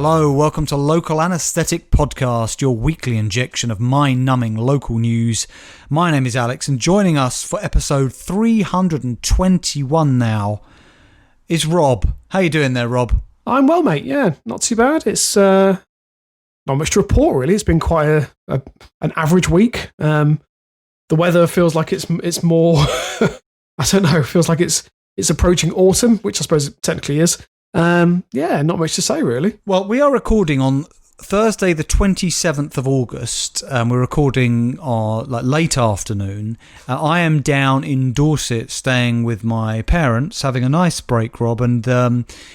Hello, welcome to Local Anesthetic Podcast, your weekly injection of mind-numbing local news. My name is Alex, and joining us for episode 321 now is Rob. How you doing there, Rob? I'm well, mate. Yeah, not too bad. It's not much to report, really. It's been quite an average week. The weather feels like it's more. I don't know. It feels like it's approaching autumn, which I suppose it technically is. Yeah, not much to say, really. Well, we are recording on Thursday, the 27th of August. We're recording late afternoon. I am down in Dorset, staying with my parents, having a nice break, Rob, and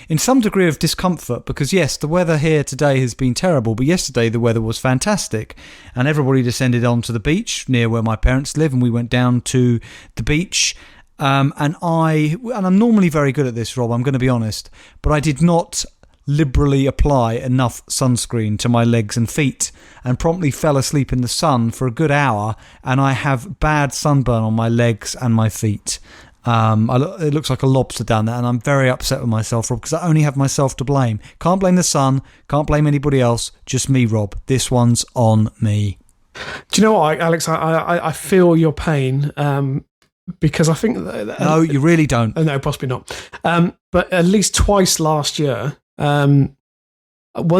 in some degree of discomfort because, yes, the weather here today has been terrible, but yesterday the weather was fantastic, and everybody descended onto the beach near where my parents live, and we went down to the beach. And I'm normally very good at this, Rob, I'm going to be honest, but I did not liberally apply enough sunscreen to my legs and feet and promptly fell asleep in the sun for a good hour, and I have bad sunburn on my legs and my feet. It looks like a lobster down there, and I'm very upset with myself, Rob, because I only have myself to blame. Can't blame the sun, can't blame anybody else, just me, Rob. This one's on me. Do you know what, Alex? I feel your pain. Because I think... no, you really don't. No, possibly not. But at least twice last year, one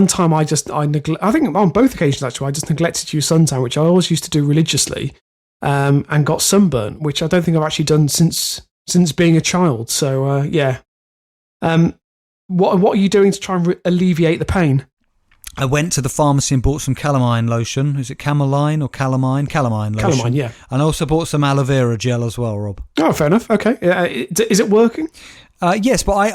time I think on both occasions, actually, I just neglected to use suntan, which I always used to do religiously, and got sunburnt, which I don't think I've actually done since being a child. So, yeah. What are you doing to try and alleviate the pain? I went to the pharmacy and bought some calamine lotion. Is it cameline or calamine? Calamine lotion. Calamine, yeah. And I also bought some aloe vera gel as well, Rob. Oh, fair enough. Okay. Is it working? Yes, but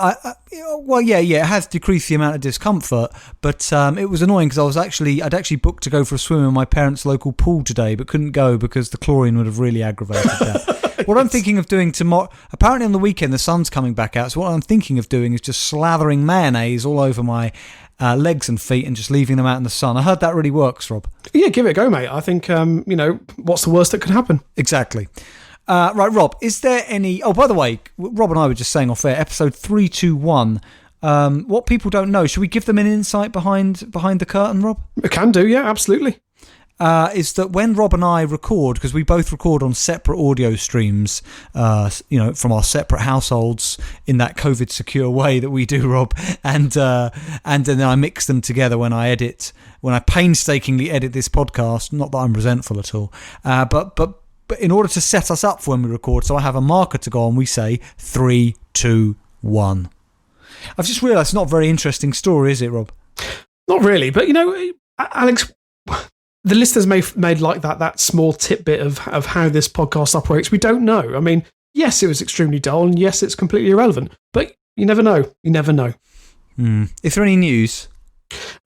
it has decreased the amount of discomfort, but it was annoying because I'd actually booked to go for a swim in my parents' local pool today, but couldn't go because the chlorine would have really aggravated that. What I'm thinking of doing tomorrow, apparently on the weekend the sun's coming back out, so what I'm thinking of doing is just slathering mayonnaise all over my legs and feet and just leaving them out in the sun. I heard that really works, Rob. Yeah, give it a go, mate. I think, what's the worst that could happen? Exactly. Right, Rob, is there any... Oh, by the way, Rob and I were just saying off air, episode 321, what people don't know, should we give them an insight behind the curtain, Rob? We can do, yeah, absolutely. Is that when Rob and I record, because we both record on separate audio streams, from our separate households in that COVID secure way that we do, Rob, and then I mix them together when I painstakingly edit this podcast. Not that I'm resentful at all, but in order to set us up for when we record, so I have a marker to go on, we say 3, 2, 1. I've just realised it's not a very interesting story, is it, Rob? Not really, but Alex, the listeners may like that small tidbit of how this podcast operates. We don't know. I mean, yes, it was extremely dull, and yes, it's completely irrelevant, but you never know. You never know. Is there any news?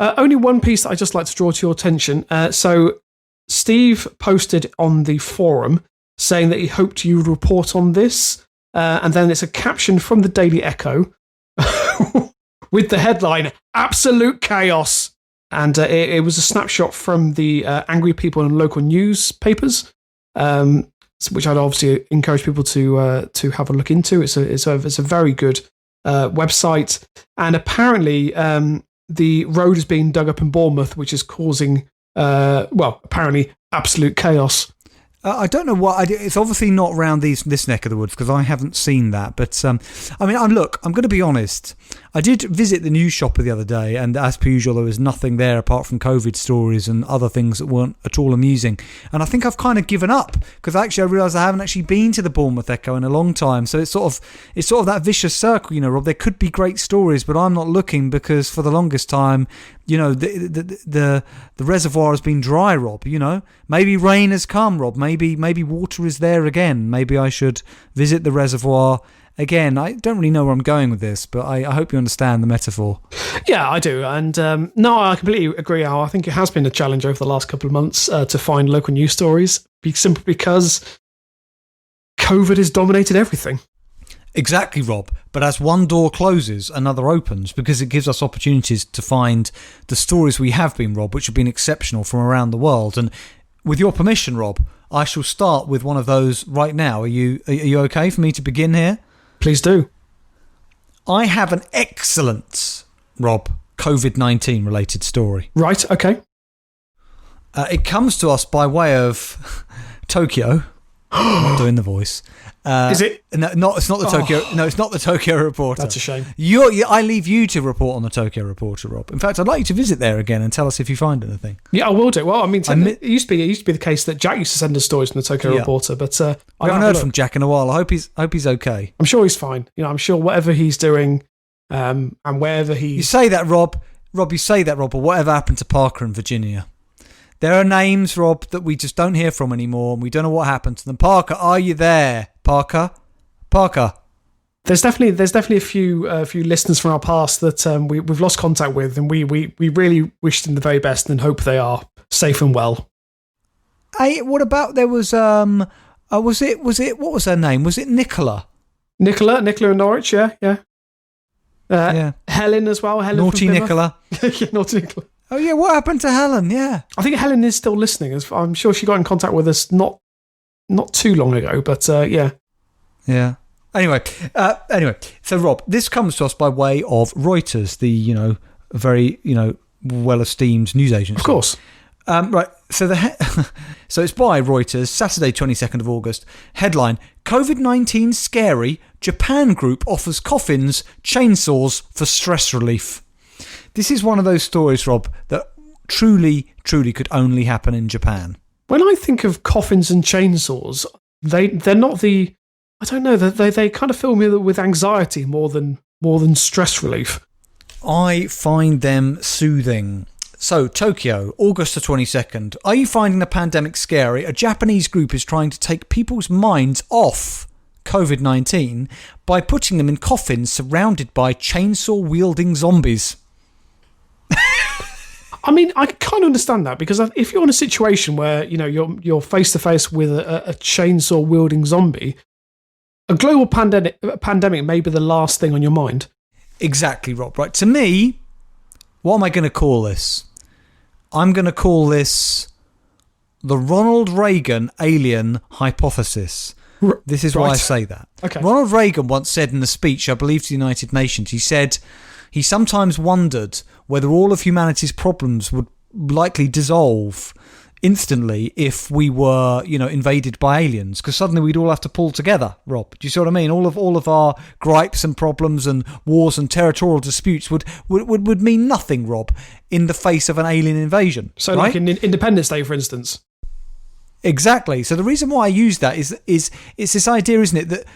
Only one piece that I'd just like to draw to your attention. So Steve posted on the forum saying that he hoped you would report on this, and then it's a caption from the Daily Echo with the headline, "Absolute Chaos." And it was a snapshot from the angry people in local newspapers, which I'd obviously encourage people to have a look into. It's a very good website, and apparently the road is being dug up in Bournemouth, which is causing apparently absolute chaos. I don't know what. It's obviously not around this neck of the woods because I haven't seen that. But I'm going to be honest. I did visit the news shopper the other day, and as per usual, there was nothing there apart from COVID stories and other things that weren't at all amusing. And I think I've kind of given up because actually I realised I haven't actually been to the Bournemouth Echo in a long time. So it's sort of that vicious circle, Rob. There could be great stories, but I'm not looking because for the longest time, the reservoir has been dry, Rob. Maybe rain has come, Rob. Maybe water is there again. Maybe I should visit the reservoir again. I don't really know where I'm going with this, but I hope you understand the metaphor. Yeah, I do. And no, I completely agree, Al. I think it has been a challenge over the last couple of months to find local news stories, simply because COVID has dominated everything. Exactly, Rob. But as one door closes, another opens, because it gives us opportunities to find the stories we have been, Rob, which have been exceptional from around the world. And with your permission, Rob, I shall start with one of those right now. Are you okay for me to begin here? Please do. I have an excellent, Rob, COVID-19 related story. Right, okay. It comes to us by way of Tokyo. I'm not doing the voice. Is it? No, it's not the Tokyo. No, it's not the Tokyo Reporter. That's a shame. I leave you to report on the Tokyo Reporter, Rob. In fact, I'd like you to visit there again and tell us if you find anything. Yeah, I will do. Well, I mean, it used to be the case that Jack used to send us stories from the Tokyo Reporter, but I haven't heard from Jack in a while. I hope he's okay. I'm sure he's fine. I'm sure whatever he's doing, and wherever he's. You say that, Rob. Rob, you say that, Rob. But whatever happened to Parker and Virginia? There are names, Rob, that we just don't hear from anymore, and we don't know what happened to them. Parker, are you there? Parker. There's definitely a few listeners from our past that we've lost contact with, and we really wish them the very best and hope they are safe and well. Hey, what about there was was it what was her name? Was it Nicola? Nicola in Norwich, yeah. Helen as well. Helen Naughty Nicola. Yeah, naughty Nicola. Oh yeah, what happened to Helen? Yeah, I think Helen is still listening. I'm sure she got in contact with us not too long ago, but yeah. Yeah. Anyway, so Rob, this comes to us by way of Reuters, the very well-esteemed news agency. Of course. Right. So so it's by Reuters, Saturday, 22nd of August. Headline: COVID-19 scary. Japan group offers coffins, chainsaws for stress relief. This is one of those stories, Rob, that truly could only happen in Japan. When I think of coffins and chainsaws, they're not the. I don't know. They kind of fill me with anxiety more than stress relief. I find them soothing. So, Tokyo, August the 22nd. Are you finding the pandemic scary? A Japanese group is trying to take people's minds off COVID-19 by putting them in coffins surrounded by chainsaw-wielding zombies. I mean, I kind of understand that, because if you're in a situation where you're face to face with a chainsaw wielding zombie, a global pandemic may be the last thing on your mind. Exactly, Rob. Right. To me, what am I going to call this? I'm going to call this the Ronald Reagan alien hypothesis. This is why I say that. Okay. Ronald Reagan once said in a speech, I believe, to the United Nations, he said he sometimes wondered whether all of humanity's problems would likely dissolve instantly if we were, invaded by aliens, because suddenly we'd all have to pull together, Rob. Do you see what I mean? All of our gripes and problems and wars and territorial disputes would mean nothing, Rob, in the face of an alien invasion. So right? Like in Independence Day, for instance. Exactly. So the reason why I use that is it's this idea, isn't it,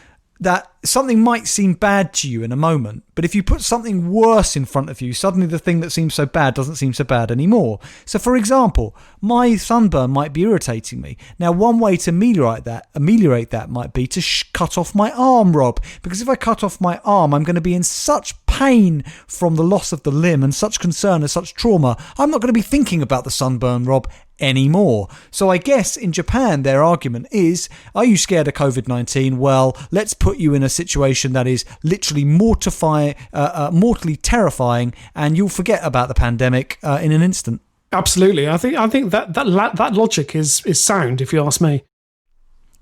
that something might seem bad to you in a moment, but if you put something worse in front of you, suddenly the thing that seems so bad doesn't seem so bad anymore. So, for example, my sunburn might be irritating me. Now, one way to ameliorate that might be to cut off my arm, Rob, because if I cut off my arm, I'm going to be in such pain from the loss of the limb and such concern and such trauma, I'm not going to be thinking about the sunburn, Rob, anymore. So I guess in Japan their argument is, are you scared of COVID-19? Well, let's put you in a situation that is literally mortally terrifying, and you'll forget about the pandemic in an instant. Absolutely. I think that logic is sound, if you ask me.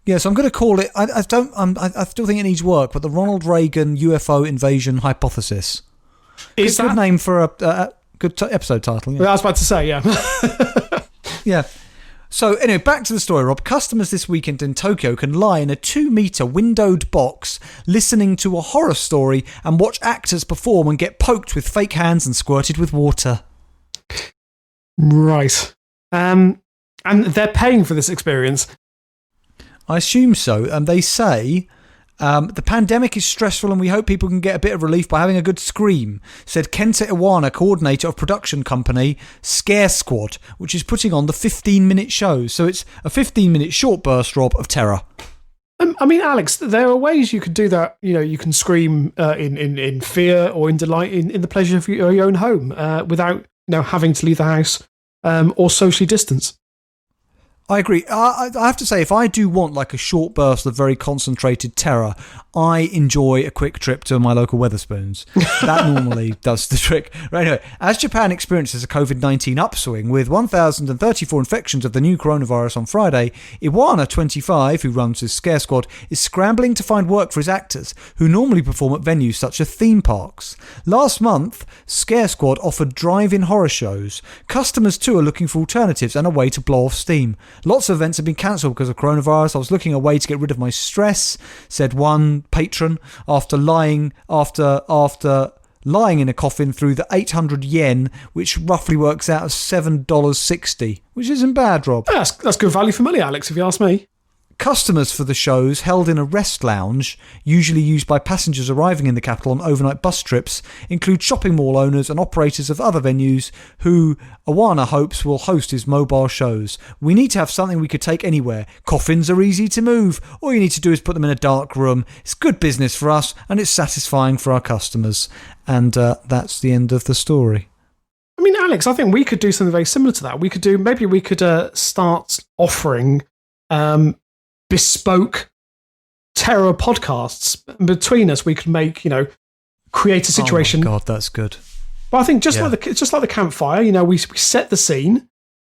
Yeah, so I'm going to call it, I still think it needs work, but the Ronald Reagan UFO invasion hypothesis. Is that a good name for a good episode title? Yeah. I was about to say, yeah. Yeah. So anyway, back to the story, Rob. Customers this weekend in Tokyo can lie in a 2-meter windowed box listening to a horror story and watch actors perform and get poked with fake hands and squirted with water. Right. And they're paying for this experience. I assume so. And they say the pandemic is stressful and we hope people can get a bit of relief by having a good scream, said Kenta Iwana, coordinator of production company Scare Squad, which is putting on the 15-minute show. So it's a 15-minute short burst, Rob, of terror. I mean, Alex, there are ways you could do that. You can scream in fear or in delight in the pleasure of your own home without having to leave the house or socially distance. I agree. I have to say, if I do want like a short burst of very concentrated terror, I enjoy a quick trip to my local Wetherspoons. That normally does the trick. Right, anyway, as Japan experiences a COVID-19 upswing with 1,034 infections of the new coronavirus on Friday, Iwana, 25, who runs his Scare Squad, is scrambling to find work for his actors, who normally perform at venues such as theme parks. Last month, Scare Squad offered drive-in horror shows. Customers too are looking for alternatives and a way to blow off steam. Lots of events have been cancelled because of coronavirus. I was looking a way to get rid of my stress, said one patron after lying in a coffin through the 800 yen, which roughly works out as $7.60, which isn't bad, Rob. That's good value for money, Alex, if you ask me. Customers for the shows, held in a rest lounge, usually used by passengers arriving in the capital on overnight bus trips, include shopping mall owners and operators of other venues who Awana hopes will host his mobile shows. We need to have something we could take anywhere. Coffins are easy to move. All you need to do is put them in a dark room. It's good business for us and it's satisfying for our customers. And that's the end of the story. I mean, Alex, I think we could do something very similar to that. We could start offering bespoke terror podcasts. Between us, we could make, create a situation. Oh my God, that's good. But I think just like the campfire, we set the scene,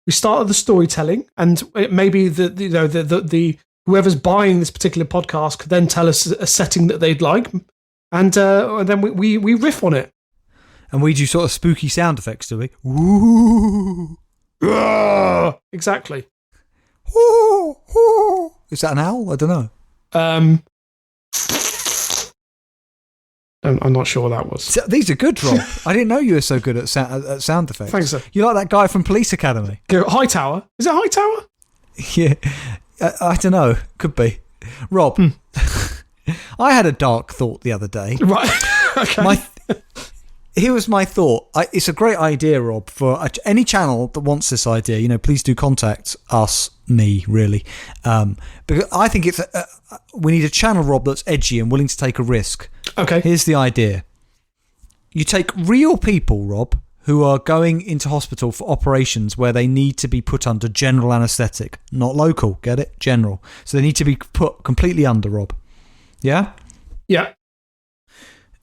we started the storytelling, and maybe the whoever's buying this particular podcast could then tell us a setting that they'd like, and then we riff on it. And we do sort of spooky sound effects, do we? Ooh. Exactly. Ooh, ooh. Is that an owl? I don't know. I'm not sure what that was. These are good, Rob. I didn't know you were so good at sound effects. Thanks, sir. You like that guy from Police Academy? Hightower? Is it Hightower? Yeah. I don't know. Could be. Rob, I had a dark thought the other day. Right. Okay. Here was my thought. It's a great idea, Rob, for any channel that wants this idea. Please do contact us, me, really. Because I think we need a channel, Rob, that's edgy and willing to take a risk. Okay. Here's the idea. You take real people, Rob, who are going into hospital for operations where they need to be put under general anaesthetic. Not local, get it? General. So they need to be put completely under, Rob. Yeah? Yeah.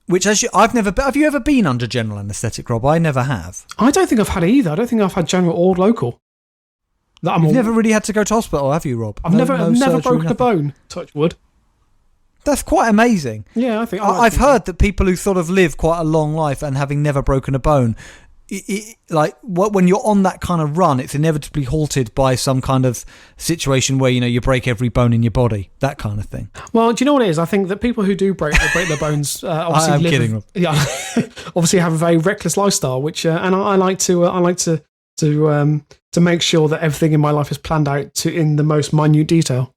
Which, I've never. Have you ever been under general anaesthetic, Rob? I never have. I don't think I've had it either. I don't think I've had general or local. You've never really had to go to hospital, have you, Rob? I've never broken a bone. Touch wood. That's quite amazing. Yeah, I think. I've heard that people who sort of live quite a long life and having never broken a bone, when you're on that kind of run, it's inevitably halted by some kind of situation where you break every bone in your body, that kind of thing. Well, do you know what it is? I think that people who do break their bones obviously I'm kidding, Rob. Yeah, obviously have a very reckless lifestyle, which and I like to make sure that everything in my life is planned out in the most minute detail.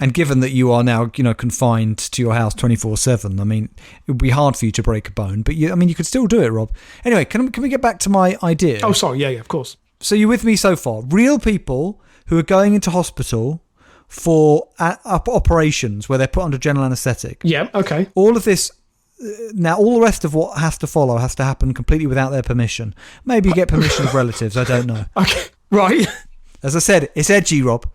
And given that you are now, confined to your house 24/7, I mean, it would be hard for you to break a bone. But you could still do it, Rob. Anyway, can we get back to my idea? Oh, sorry. Yeah, of course. So you're with me so far. Real people who are going into hospital for operations where they're put under general anaesthetic. Yeah, okay. All of this. Now, all the rest of what has to follow has to happen completely without their permission. Maybe you get permission of relatives. I don't know. Okay, right. As I said, it's edgy, Rob.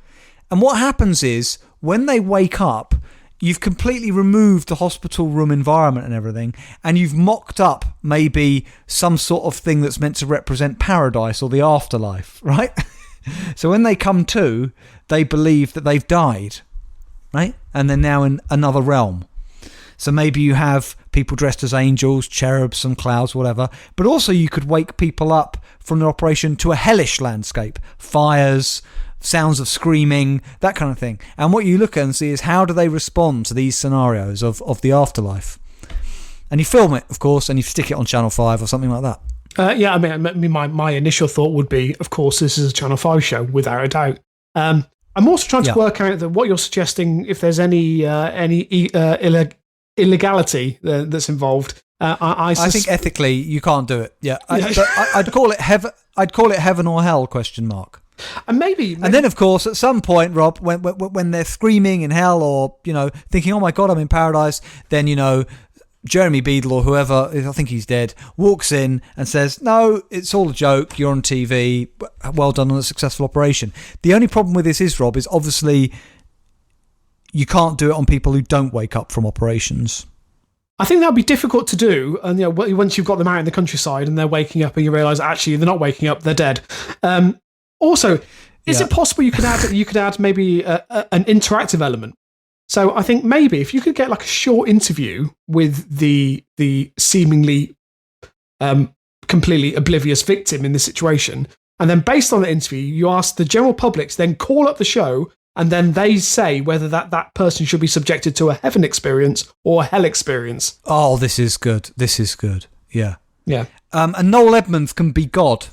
And what happens is, when they wake up, you've completely removed the hospital room environment and everything, and you've mocked up maybe some sort of thing that's meant to represent paradise or the afterlife, right? So when they come to, they believe that they've died, right? And they're now in another realm. So maybe you have people dressed as angels, cherubs, some clouds, whatever. But also you could wake people up from the operation to a hellish landscape. Fires, sounds of screaming, that kind of thing. And what you look at and see is how do they respond to these scenarios of the afterlife. And you film it, of course, and you stick it on Channel 5 or something like that. Yeah, I mean, my initial thought would be, of course, this is a Channel 5 show, without a doubt. I'm also trying to work out that what you're suggesting, if there's any illegality that's involved. I think ethically you can't do it. Yeah, I'd call it heaven. I'd call it heaven or hell ? And maybe, and then of course at some point, Rob, when they're screaming in hell or thinking, oh my God, I'm in paradise, then Jeremy Beadle or whoever, I think he's dead, walks in and says, no, it's all a joke, you're on TV, well done on a successful operation. The only problem with this is, Rob, is obviously you can't do it on people who don't wake up from operations. I think that would be difficult to do, and once you've got them out in the countryside and they're waking up and you realise actually they're not waking up, they're dead. Also, is it possible you could add maybe an interactive element? So I think maybe if you could get like a short interview with the seemingly completely oblivious victim in this situation, and then based on the interview, you ask the general public to then call up the show, and then they say whether that person should be subjected to a heaven experience or a hell experience. Oh, this is good. This is good. Yeah. Yeah. And Noel Edmonds can be God.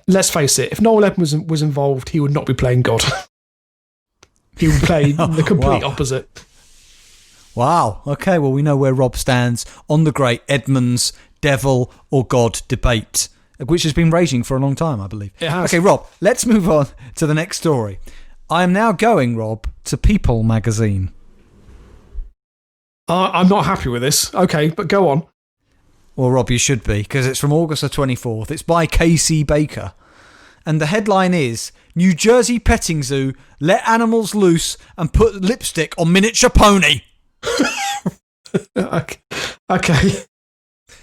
Let's face it, if Noel Edmonds was involved, he would not be playing God. He would play the complete opposite. Wow. Okay, well, we know where Rob stands on the great Edmonds, devil or God debate, which has been raging for a long time, I believe. It has. Okay, Rob, let's move on to the next story. I am now going, Rob, to People magazine. I'm not happy with this. Okay, but go on. Well, Rob, you should be, because it's from August the 24th. It's by K.C. Baker. And the headline is, New Jersey petting zoo let animals loose and put lipstick on miniature pony. Okay.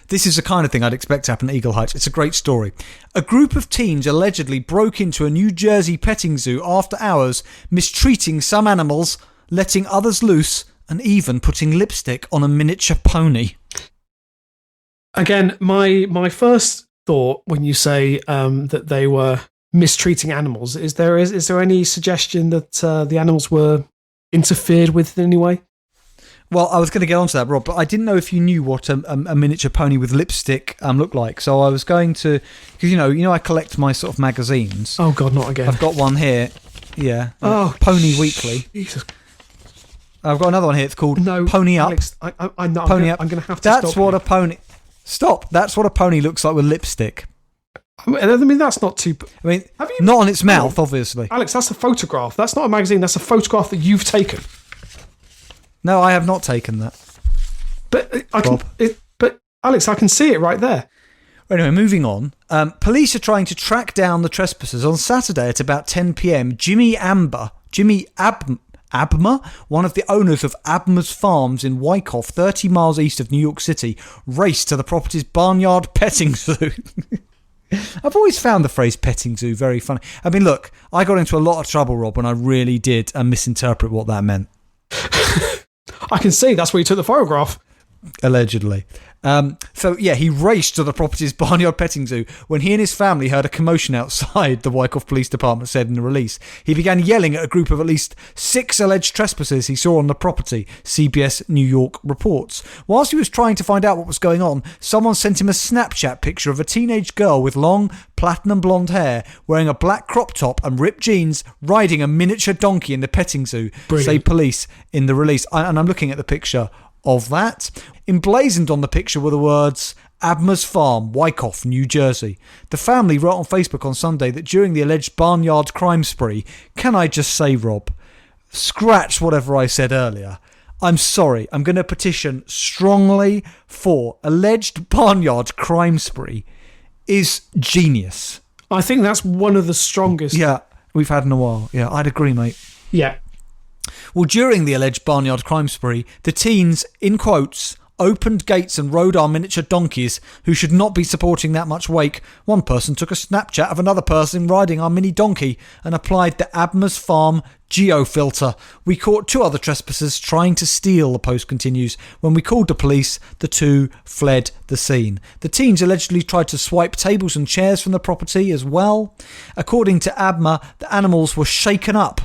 This is the kind of thing I'd expect to happen at Eagle Heights. It's a great story. A group of teens allegedly broke into a New Jersey petting zoo after hours, mistreating some animals, letting others loose, and even putting lipstick on a miniature pony. Again, my first thought when you say that they were mistreating animals, is there any suggestion that the animals were interfered with in any way? Well, I was going to get onto that, Rob, but I didn't know if you knew what a miniature pony with lipstick looked like. So I was going to, because you know, I collect my sort of magazines. Oh God, not again! I've got one here. Yeah. Oh, Pony Weekly. Jesus. I've got another one here. It's called Pony Up. Alex, I'm not. Pony Up. I'm going to have to. That's stop what you. a pony. Stop. That's what a pony looks like with lipstick. I mean, that's not too. I mean, not on its mouth, obviously. Alex, that's a photograph. That's not a magazine. That's a photograph that you've taken. No, I have not taken that. But but Alex, I can see it right there. Anyway, moving on. Police are trying to track down the trespassers. On Saturday at about 10 p.m, Jimmy Abma, one of the owners of Abma's Farms in Wyckoff, 30 miles east of New York City, raced to the property's Barnyard petting zoo. I've always found the phrase petting zoo very funny. I mean, look, I got into a lot of trouble, Rob, when I really did misinterpret what that meant. I can see that's where you took the photograph. Allegedly. So, yeah, he raced to the property's Barnyard petting zoo when he and his family heard a commotion outside, the Wyckoff Police Department said in the release. He began yelling at a group of at least 6 alleged trespassers he saw on the property, CBS New York reports. Whilst he was trying to find out what was going on, someone sent him a Snapchat picture of a teenage girl with long, platinum blonde hair, wearing a black crop top and ripped jeans, riding a miniature donkey in the petting zoo, say police in the release. And I'm looking at the picture of that. Emblazoned on the picture were the words, Abma's Farm, Wyckoff, New Jersey. The family wrote on Facebook on Sunday that during the alleged Barnyard crime spree, can I just say, Rob, scratch whatever I said earlier. I'm sorry, I'm going to petition strongly for alleged Barnyard crime spree is genius. I think that's one of the strongest. Yeah, we've had in a while. Yeah, I'd agree, mate. Yeah. Well, during the alleged Barnyard crime spree, the teens, in quotes, opened gates and rode our miniature donkeys who should not be supporting that much wake. One person took a Snapchat of another person riding our mini donkey and applied the Abma's Farm geofilter. We caught 2 other trespassers trying to steal, the post continues. When we called the police, the 2 fled the scene. The teens allegedly tried to swipe tables and chairs from the property as well. According to Abma, the animals were shaken up.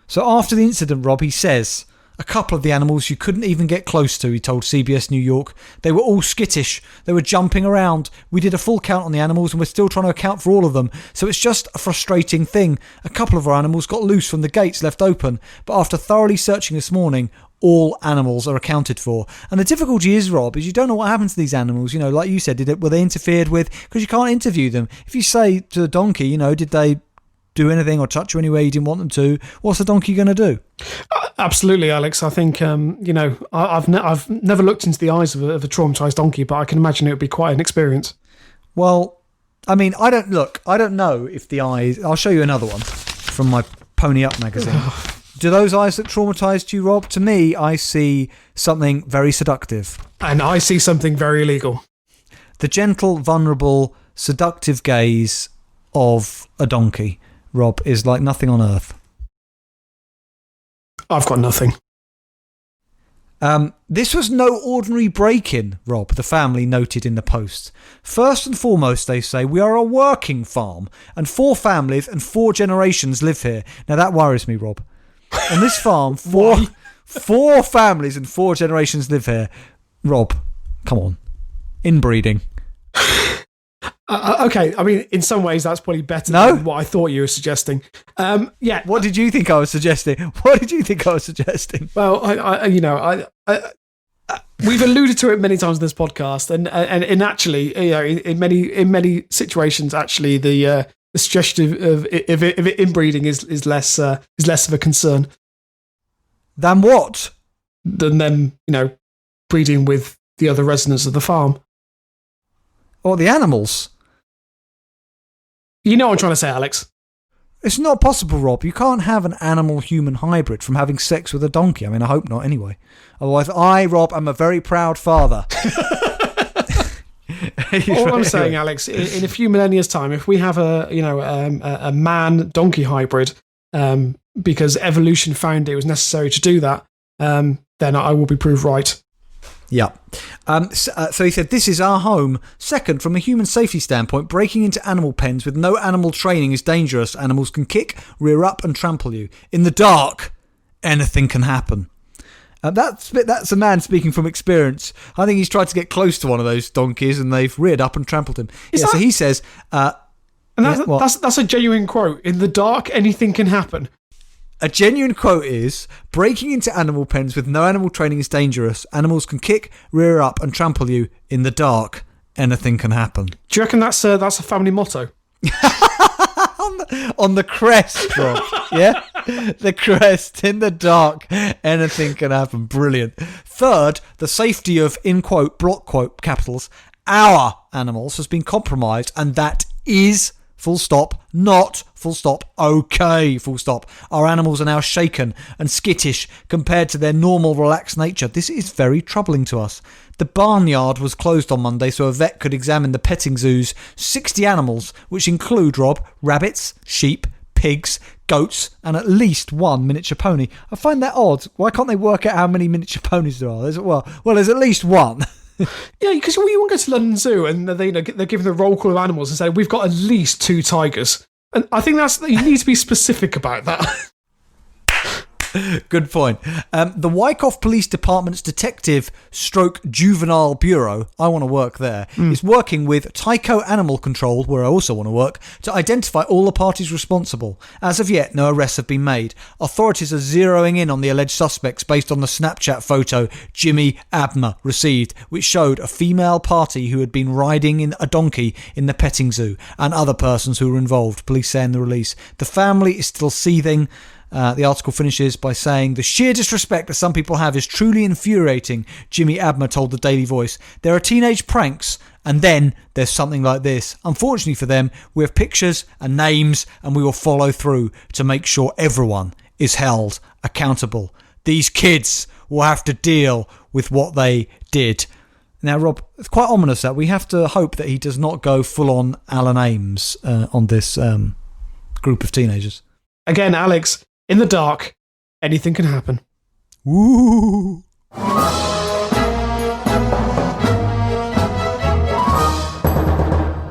So after the incident, Rob, he says, a couple of the animals you couldn't even get close to, he told CBS New York. They were all skittish. They were jumping around. We did a full count on the animals and we're still trying to account for all of them. So it's just a frustrating thing. A couple of our animals got loose from the gates left open. But after thoroughly searching this morning, all animals are accounted for. And the difficulty is, Rob, is you don't know what happened to these animals. You know, like you said, were they interfered with? Because you can't interview them. If you say to the donkey, you know, did they do anything or touch you anywhere you didn't want them to, what's the donkey going to do? Absolutely, Alex. I think I've never looked into the eyes of a traumatized donkey, but I can imagine it would be quite an experience. Well, I mean, I don't know if the eyes. I'll show you another one from my Pony Up magazine. Do those eyes look traumatized to you, Rob? To me, I see something very seductive. And I see something very illegal. The gentle, vulnerable, seductive gaze of a donkey, Rob, is like nothing on earth. I've got nothing. This was no ordinary break-in, Rob, the family noted in the post. First and foremost, they say, we are a working farm, and 4 families and 4 generations live here. Now, that worries me, Rob. On this farm, 4 families and 4 generations live here. Rob, come on. Inbreeding. Okay, I mean, in some ways, that's probably better than what I thought you were suggesting. Yeah. What did you think I was suggesting? Well, we've alluded to it many times in this podcast, and actually, in many situations, actually, the suggestion of inbreeding is less of a concern than what? Than them, breeding with the other residents of the farm or the animals. You know what I'm trying to say, Alex. It's not possible, Rob. You can't have an animal-human hybrid from having sex with a donkey. I mean, I hope not anyway. Otherwise, Rob, am a very proud father. All I'm saying, Alex, in a few millennia's time, if we have a man-donkey hybrid, because evolution found it was necessary to do that, then I will be proved right. Yeah. So he said, this is our home. Second, from a human safety standpoint, breaking into animal pens with no animal training is dangerous. Animals can kick, rear up and trample you. In the dark, anything can happen. That's a man speaking from experience. I think he's tried to get close to one of those donkeys and they've reared up and trampled him. So he says... that's a genuine quote. In the dark, anything can happen. A genuine quote is, breaking into animal pens with no animal training is dangerous. Animals can kick, rear up and trample you. In the dark, anything can happen. Do you reckon that's a family motto? on the crest, Rob. Yeah? The crest, in the dark, anything can happen. Brilliant. Third, the safety of, in quote, block quote, capitals, our animals has been compromised, and that is... full stop, not, full stop, okay, full stop. Our animals are now shaken and skittish compared to their normal relaxed nature. This is very troubling to us. The barnyard was closed on Monday so a vet could examine the petting zoo's 60 animals, which include, Rob, rabbits, sheep, pigs, goats, and at least 1 miniature pony. I find that odd. Why can't they work out how many miniature ponies there are? There's at least 1. Yeah, because you won't go to London Zoo and they're giving the roll call of animals and say, we've got at least 2 tigers. And I think you need to be specific about that. Good point. The Wyckoff Police Department's Detective/Juvenile Bureau, I want to work there, is working with Tyco Animal Control, where I also want to work, to identify all the parties responsible. As of yet, no arrests have been made. Authorities are zeroing in on the alleged suspects based on the Snapchat photo Jimmy Abner received, which showed a female party who had been riding in a donkey in the petting zoo and other persons who were involved, police say in the release. The family is still seething. The article finishes by saying, the sheer disrespect that some people have is truly infuriating, Jimmy Abner told the Daily Voice. There are teenage pranks, and then there's something like this. Unfortunately for them, we have pictures and names, and we will follow through to make sure everyone is held accountable. These kids will have to deal with what they did. Now, Rob, it's quite ominous that we have to hope that he does not go full-on Alan Ames on this group of teenagers. Again, Alex... in the dark, anything can happen. Woo!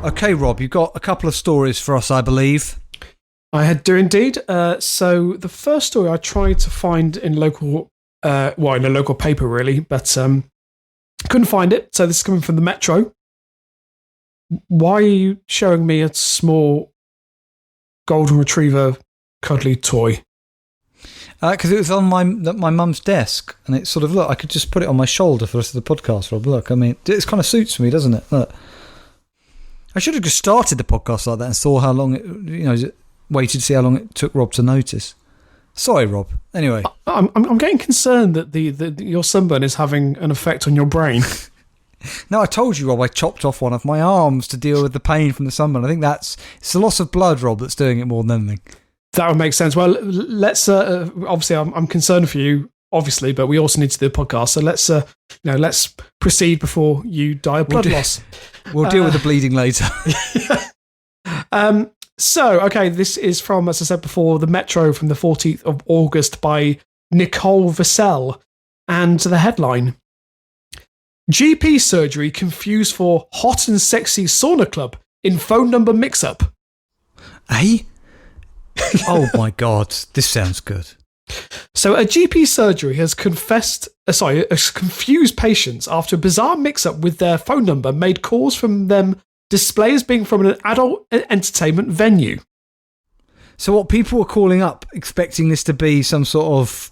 Okay, Rob, you've got a couple of stories for us, I believe. I do indeed. So the first story I tried to find in a local paper, really, but couldn't find it. So this is coming from the Metro. Why are you showing me a small golden retriever cuddly toy? Because it was on my mum's desk, and it sort of, look, I could just put it on my shoulder for the rest of the podcast, Rob. Look, I mean, it kind of suits me, doesn't it? Look. I should have just started the podcast like that and saw how long it, waited to see how long it took Rob to notice. Sorry, Rob. Anyway. I'm getting concerned that your sunburn is having an effect on your brain. No, I told you, Rob, I chopped off one of my arms to deal with the pain from the sunburn. I think it's the loss of blood, Rob, that's doing it more than anything. That would make sense. Well, let's obviously I'm concerned for you, obviously, but we also need to do the podcast. So let's proceed before you die of blood loss. We'll deal with the bleeding later. So, okay, this is from, as I said before, the Metro from the 14th of August by Nicole Vassell, and the headline: GP surgery confused for hot and sexy sauna club in phone number mix-up. Eh? Oh my God, this sounds good. So a GP surgery has confused patients after a bizarre mix-up with their phone number made calls from them display as being from an adult entertainment venue. So what, people were calling up expecting this to be some sort of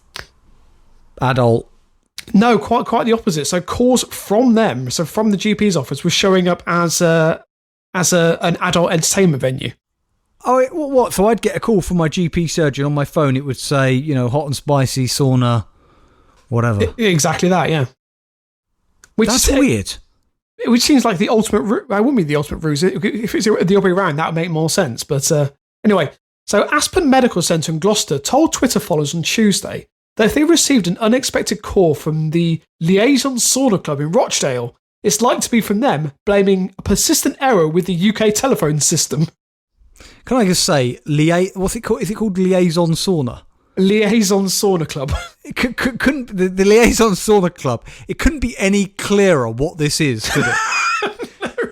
adult? No, quite the opposite. So calls from them, so from the GP's office, were showing up as an adult entertainment venue. Oh, what? So I'd get a call from my GP surgeon on my phone. It would say, hot and spicy sauna, whatever. Exactly that, yeah. That's weird. Which seems like the ultimate route. It wouldn't be the ultimate route. If it's the other way around, that would make more sense. But anyway, so Aspen Medical Centre in Gloucester told Twitter followers on Tuesday that if they received an unexpected call from the Liaison Sauna Club in Rochdale, it's likely to be from them blaming a persistent error with the UK telephone system. Can I just say, what's it called? Is it called Liaison Sauna? Liaison Sauna Club. Couldn't the Liaison Sauna Club? It couldn't be any clearer what this is, could it?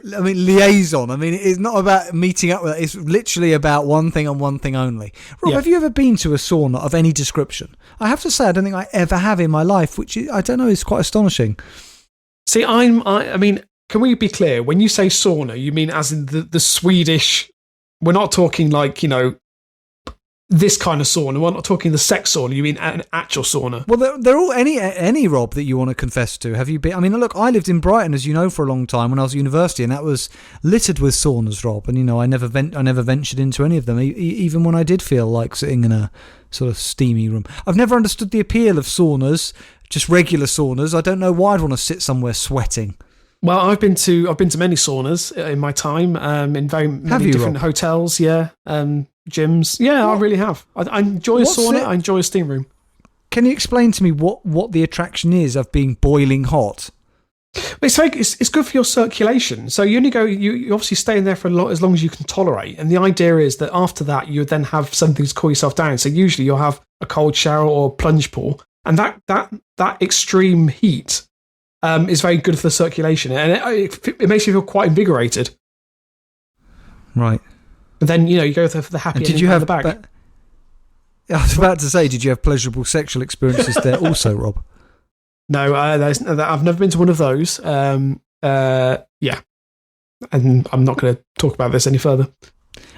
No. I mean, liaison. I mean, it's not about meeting up with. It's literally about one thing and one thing only. Rob, have you ever been to a sauna of any description? I have to say, I don't think I ever have in my life, which I don't know is quite astonishing. See, I mean, can we be clear? When you say sauna, you mean as in the Swedish. We're not talking like, this kind of sauna. We're not talking the sex sauna. You mean an actual sauna? Well, they're all any Rob that you want to confess to. Have you been? I mean, look, I lived in Brighton, as you know, for a long time when I was at university, and that was littered with saunas, Rob. And I never ventured into any of them, even when I did feel like sitting in a sort of steamy room. I've never understood the appeal of saunas, just regular saunas. I don't know why I'd want to sit somewhere sweating. Well, I've been to many saunas in my time, in very many different hotels, gyms. Yeah, I really have. I enjoy a sauna. I enjoy a steam room. Can you explain to me what the attraction is of being boiling hot? It's good for your circulation. So you obviously stay in there for as long as you can tolerate. And the idea is that after that, you would then have something to cool yourself down. So usually you'll have a cold shower or a plunge pool. And that extreme heat is very good for the circulation, and it makes you feel quite invigorated. Right. But then you go for the happy. Did you have the bag? I was about to say, did you have pleasurable sexual experiences there also, Rob? No, I've never been to one of those. Yeah, and I'm not going to talk about this any further.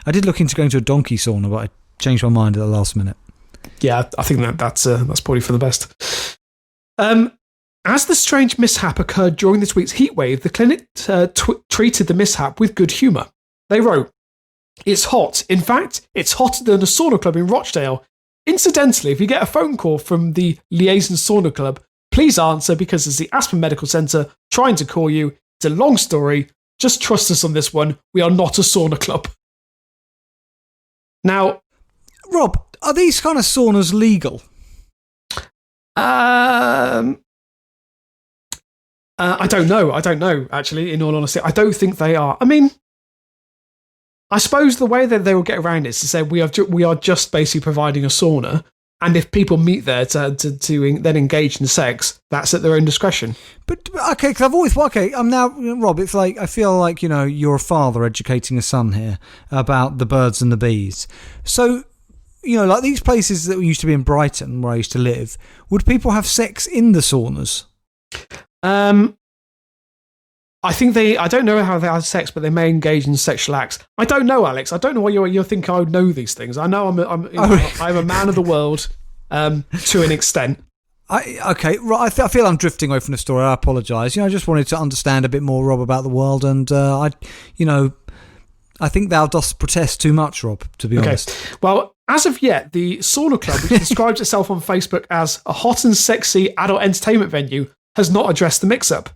I did look into going to a donkey sauna, but I changed my mind at the last minute. Yeah, I think that's probably for the best. As the strange mishap occurred during this week's heatwave, the clinic treated the mishap with good humour. They wrote, "It's hot. In fact, it's hotter than a sauna club in Rochdale. Incidentally, if you get a phone call from the Liaison Sauna Club, please answer because it's the Aspen Medical Centre trying to call you. It's a long story. Just trust us on this one. We are not a sauna club." Now, Rob, are these kind of saunas legal? I don't know, actually, in all honesty. I don't think they are. I mean, I suppose the way that they will get around it is to say we are just basically providing a sauna, and if people meet there to then engage in sex, that's at their own discretion. But okay, because I'm now, Rob, it's like, I feel like, you're a father educating a son here about the birds and the bees. So, like these places that used to be in Brighton, where I used to live, would people have sex in the saunas? I think I don't know how they have sex, but they may engage in sexual acts. I don't know, Alex. I don't know why you think I would know these things. I know I'm a man of the world, to an extent. I feel I'm drifting away from the story. I apologise. I just wanted to understand a bit more, Rob, about the world, and I think thou dost protest too much, Rob, to be honest. Well, as of yet, the Sauna Club, which describes itself on Facebook as a hot and sexy adult entertainment venue, has not addressed the mix-up.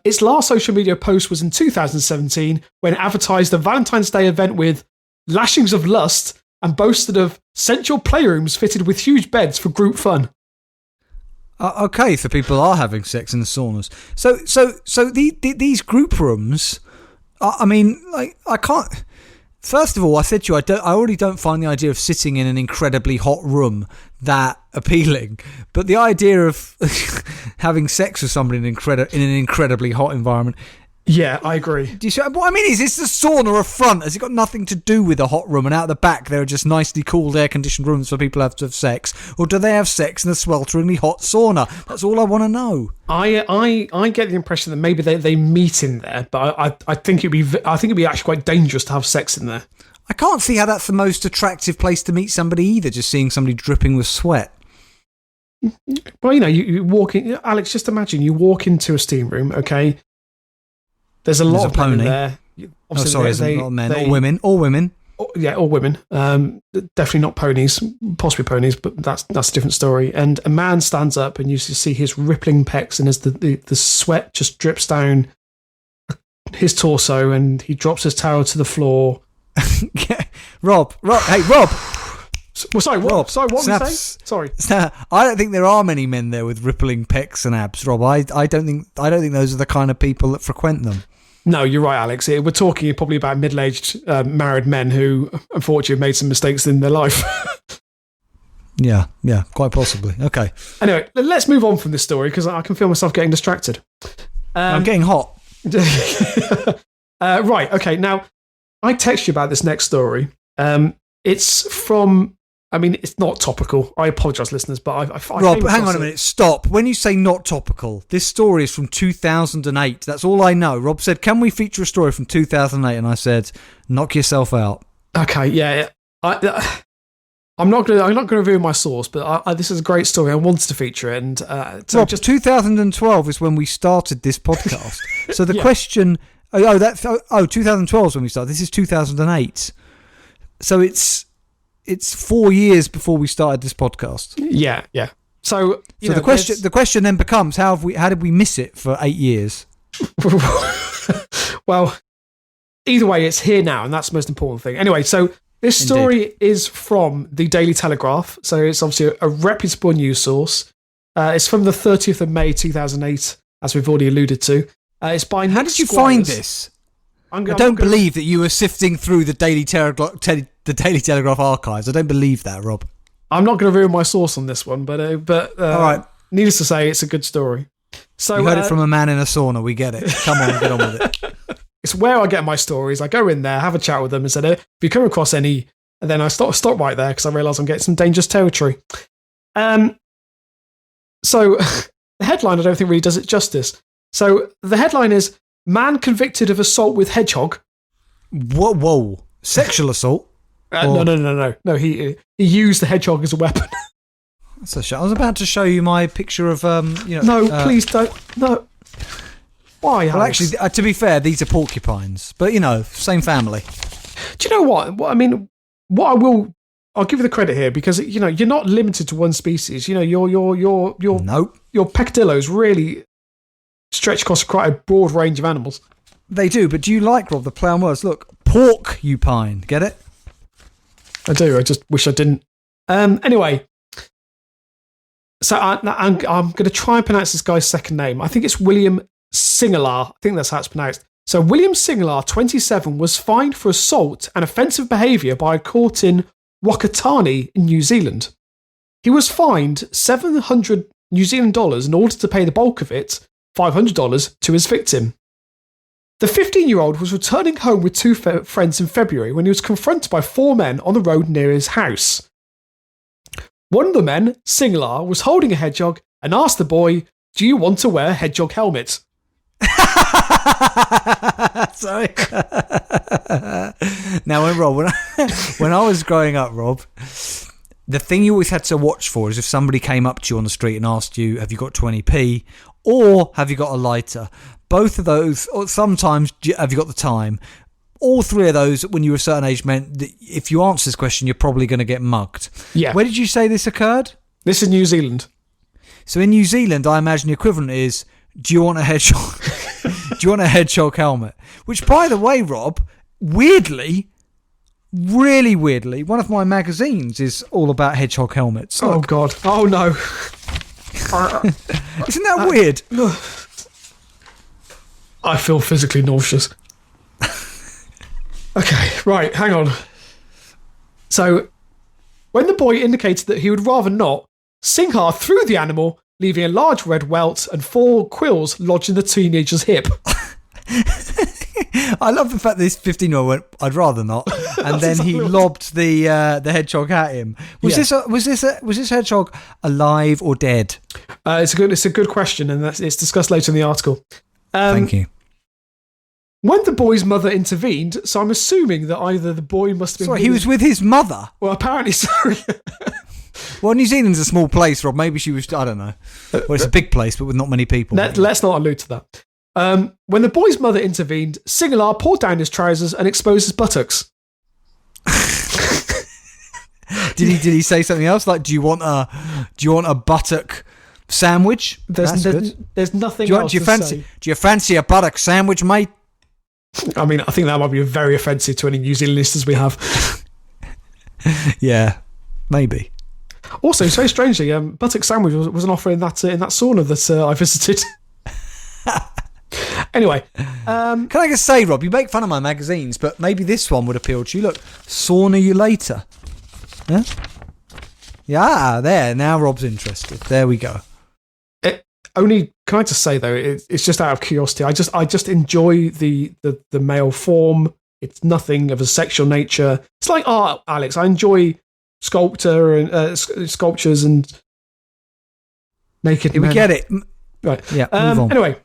Its last social media post was in 2017 when it advertised a Valentine's Day event with lashings of lust and boasted of central playrooms fitted with huge beds for group fun. Okay, so people are having sex in the saunas. So these group rooms, I mean, like, I can't. First of all, I said to you, I already don't find the idea of sitting in an incredibly hot room that appealing. But the idea of having sex with somebody in an incredibly hot environment. Yeah, I agree. Do you see what I mean? Is the sauna a front? Has it got nothing to do with a hot room? And out the back, there are just nicely cooled, air-conditioned rooms for people to have sex, or do they have sex in a swelteringly hot sauna? That's all I want to know. I get the impression that maybe they meet in there, but I think it'd be actually quite dangerous to have sex in there. I can't see how that's the most attractive place to meet somebody either. Just seeing somebody dripping with sweat. Well, you walk in, Alex. Just imagine you walk into a steam room, okay. There's a lot of men in there. Obviously, not men. All women. Yeah, all women. Definitely not ponies. Possibly ponies, but that's a different story. And a man stands up, and you see his rippling pecs, and as the sweat just drips down his torso, and he drops his towel to the floor. Rob. Hey, Rob. Well, sorry, what? Rob, sorry, what were you saying? Sorry. I don't think there are many men there with rippling pecs and abs, Rob. I don't think those are the kind of people that frequent them. No, you're right, Alex. We're talking probably about middle-aged married men who, unfortunately, have made some mistakes in their life. Yeah, quite possibly. Okay. Anyway, let's move on from this story because I can feel myself getting distracted. I'm getting hot. Right, okay. Now, I text you about this next story. It's from... I mean, it's not topical. I apologise, listeners, but I Rob, hang on a minute. Stop. When you say not topical, this story is from 2008. That's all I know. Rob said, can we feature a story from 2008? And I said, knock yourself out. Okay, yeah. I'm not going to reveal my source, but this is a great story. I wanted to feature it. And Rob, 2012 is when we started this podcast. So the question... 2012 is when we started. This is 2008. So it's 4 years before we started this podcast. Yeah. So the question then becomes, how did we miss it for 8 years? Well, either way, it's here now, and that's the most important thing. Anyway, so this story is from the Daily Telegraph, so it's obviously a reputable news source. It's from the 30th of May 2008, as we've already alluded to. It's by How did you find this? I don't believe that you were sifting through the Daily Telegraph archives. I don't believe that, Rob. I'm not going to reveal my source on this one, but all right. Needless to say, it's a good story. So you heard it from a man in a sauna. We get it. Come on, get on with it. It's where I get my stories. I go in there, have a chat with them, and said, if you come across any, and then I stop right there because I realise I'm getting some dangerous territory. So the headline, I don't think really does it justice. So the headline is, man convicted of assault with hedgehog. Whoa. Sexual assault? No. He used the hedgehog as a weapon. That's a shame. I was about to show you my picture of, No, please don't. No. Why, Alex? Well, actually, to be fair, these are porcupines. But, same family. Do you know what? I mean, I'll give you the credit here because, you're not limited to one species. Your Nope. Your peccadillos really stretch across quite a broad range of animals. They do, but do you like, Rob, the play on words? Look, porcupine, get it? I do, I just wish I didn't. Anyway, so I'm going to try and pronounce this guy's second name. I think it's William Singelar. I think that's how it's pronounced. So William Singelar, 27, was fined for assault and offensive behaviour by a court in Whakatane in New Zealand. He was fined $700 New Zealand dollars in order to pay the bulk of it, $500, to his victim. The 15-year-old was returning home with two friends in February when he was confronted by four men on the road near his house. One of the men, Singelar, was holding a hedgehog and asked the boy, "Do you want to wear a hedgehog helmet?" Sorry. Now, when I was growing up, Rob, the thing you always had to watch for is if somebody came up to you on the street and asked you, "Have you got 20p?" or "Have you got a lighter?" Both of those, or sometimes, "Have you got the time?" all three of those when you were a certain age meant that if you answer this question, you're probably going to get mugged. Yeah. Where did you say this occurred? This is New Zealand. So in New Zealand, I imagine the equivalent is, do you want a hedgehog? Do you want a hedgehog helmet? Which, by the way, Rob, weirdly, really weirdly, one of my magazines is all about hedgehog helmets. Oh, Look. God. Oh, no. Isn't that weird? I feel physically nauseous. Okay, right, hang on. So, when the boy indicated that he would rather not, Singha threw the animal, leaving a large red welt and 4 quills lodged in the teenager's hip. I love the fact that this 15-year-old went, I'd rather not, and then he lobbed the hedgehog at him. Was this hedgehog alive or dead? It's a good question, and it's discussed later in the article. Thank you. When the boy's mother intervened, so I'm assuming that either the boy must have been... Sorry, he was with his mother? Well, apparently so. Well, New Zealand's a small place, Rob. Maybe she was, I don't know. Well, it's a big place, but with not many people. Let's not allude to that. When the boy's mother intervened, Singalar pulled down his trousers and exposed his buttocks. Did he say something else? Like, do you want a buttock sandwich? There's nothing else to say. Do you fancy a buttock sandwich, mate? I mean, I think that might be very offensive to any New Zealand listeners we have. Yeah, maybe. Also, so strangely, buttock sandwich was an offer in that sauna that I visited. Anyway, can I just say, Rob, you make fun of my magazines, but maybe this one would appeal to you. Look, sauna you later. Yeah. Yeah, there. Now Rob's interested. There we go. Can I just say though, it's just out of curiosity. I just enjoy the male form. It's nothing of a sexual nature. It's like art, Alex. I enjoy sculptures and naked men. We get it. Right. Yeah. Move on. Anyway,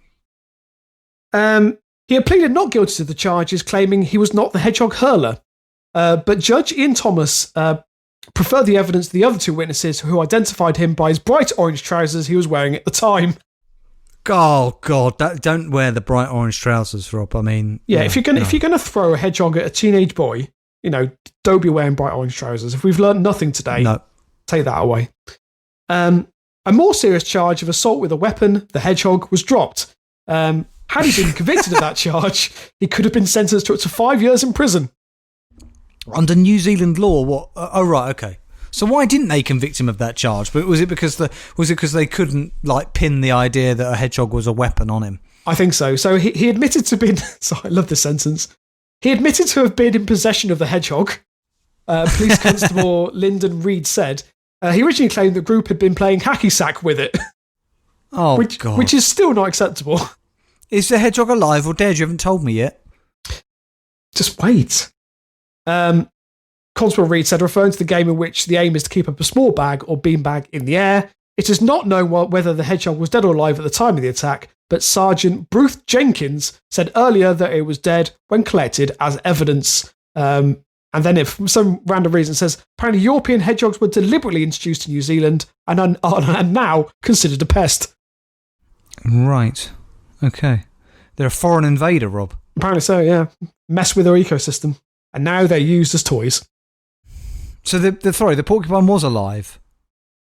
he had pleaded not guilty to the charges, claiming he was not the hedgehog hurler. But Judge Ian Thomas preferred the evidence to the other 2 witnesses, who identified him by his bright orange trousers he was wearing at the time. Oh God! Don't wear the bright orange trousers, Rob. I mean, yeah. If you're gonna throw a hedgehog at a teenage boy, don't be wearing bright orange trousers. If we've learned nothing today, take that away. A more serious charge of assault with a weapon, the hedgehog, was dropped. Had he been convicted of that charge, he could have been sentenced to up to 5 years in prison. Under New Zealand law, what? Oh, right, okay. So why didn't they convict him of that charge? But was it because they couldn't pin the idea that a hedgehog was a weapon on him? I think so. So he admitted to being. Sorry, I love this sentence. He admitted to have been in possession of the hedgehog. Police Constable Lyndon Reed said he originally claimed the group had been playing hacky sack with it. Oh, God! Which is still not acceptable. Is the hedgehog alive or dead? You haven't told me yet. Just wait. Constable Reed said, referring to the game in which the aim is to keep up a small bag or beanbag in the air, it is not known whether the hedgehog was dead or alive at the time of the attack, but Sergeant Bruce Jenkins said earlier that it was dead when collected as evidence. And then, if for some random reason, says apparently European hedgehogs were deliberately introduced to New Zealand and are now considered a pest. Right. Okay. They're a foreign invader, Rob. Apparently so, yeah. Mess with our ecosystem. And now they're used as toys. So the porcupine was alive?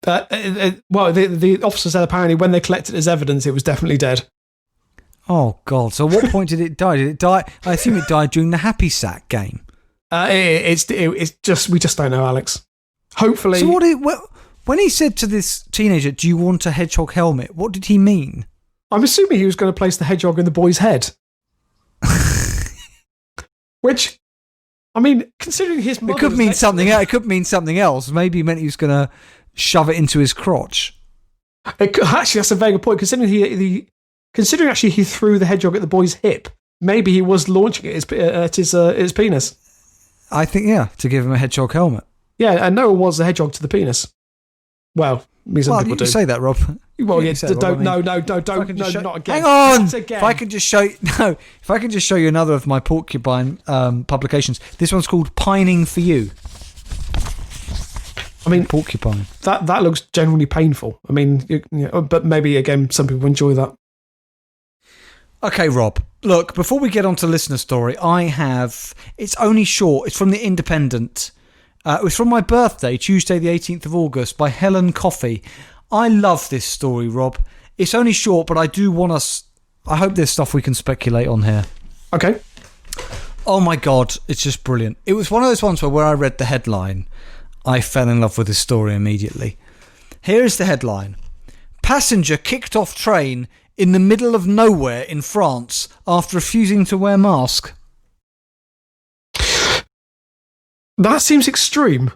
Well, the officer said apparently when they collected it as evidence, it was definitely dead. Oh, God. So at what point did it die? Did it die? I assume it died during the Happy Sack game. It's just, we just don't know, Alex. Hopefully. So when he said to this teenager, do you want a hedgehog helmet? What did he mean? I'm assuming he was going to place the hedgehog in the boy's head. Which, I mean, considering his mother... It could mean something else. It could mean something else. Maybe he meant he was going to shove it into his crotch. Actually, that's a very good point. Considering he threw the hedgehog at the boy's hip, maybe he was launching it at his penis. I think, yeah, to give him a hedgehog helmet. Yeah, and no one wants the hedgehog to the penis. Well, some people do. You say that, Rob. Well, yeah, don't, no, not again. Hang on! Again. If I can just show you another of my porcupine publications. This one's called Pining for You. I mean, porcupine. That looks generally painful. I mean, but maybe, again, some people enjoy that. Okay, Rob. Look, before we get on to listener story, it's only short. It's from The Independent. It was from my birthday, Tuesday the 18th of August, by Helen Coffey. I love this story, Rob. It's only short, but I hope there's stuff we can speculate on here. Okay. Oh my God, it's just brilliant. It was one of those ones where I read the headline, I fell in love with this story immediately. Here is the headline. Passenger kicked off train in the middle of nowhere in France after refusing to wear mask. That seems extreme.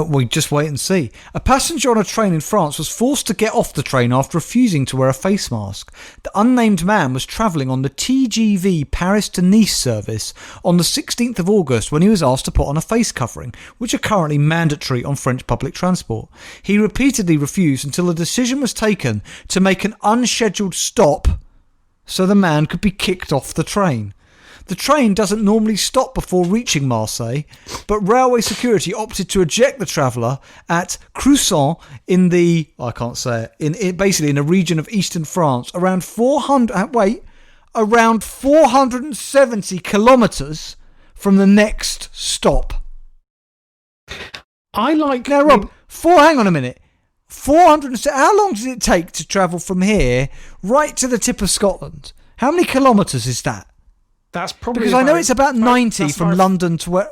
We just wait and see. A passenger on a train in France was forced to get off the train after refusing to wear a face mask. The unnamed man was travelling on the TGV Paris to Nice service on the 16th of August when he was asked to put on a face covering, which are currently mandatory on French public transport. He repeatedly refused until a decision was taken to make an unscheduled stop so the man could be kicked off the train. The train doesn't normally stop before reaching Marseille, but railway security opted to eject the traveller at Cruson in basically in a region of eastern France, around 470 kilometres from the next stop. Now, Rob, hang on a minute. 400. How long does it take to travel from here right to the tip of Scotland? How many kilometres is that? That's probably because I know it's about 90 from London to where.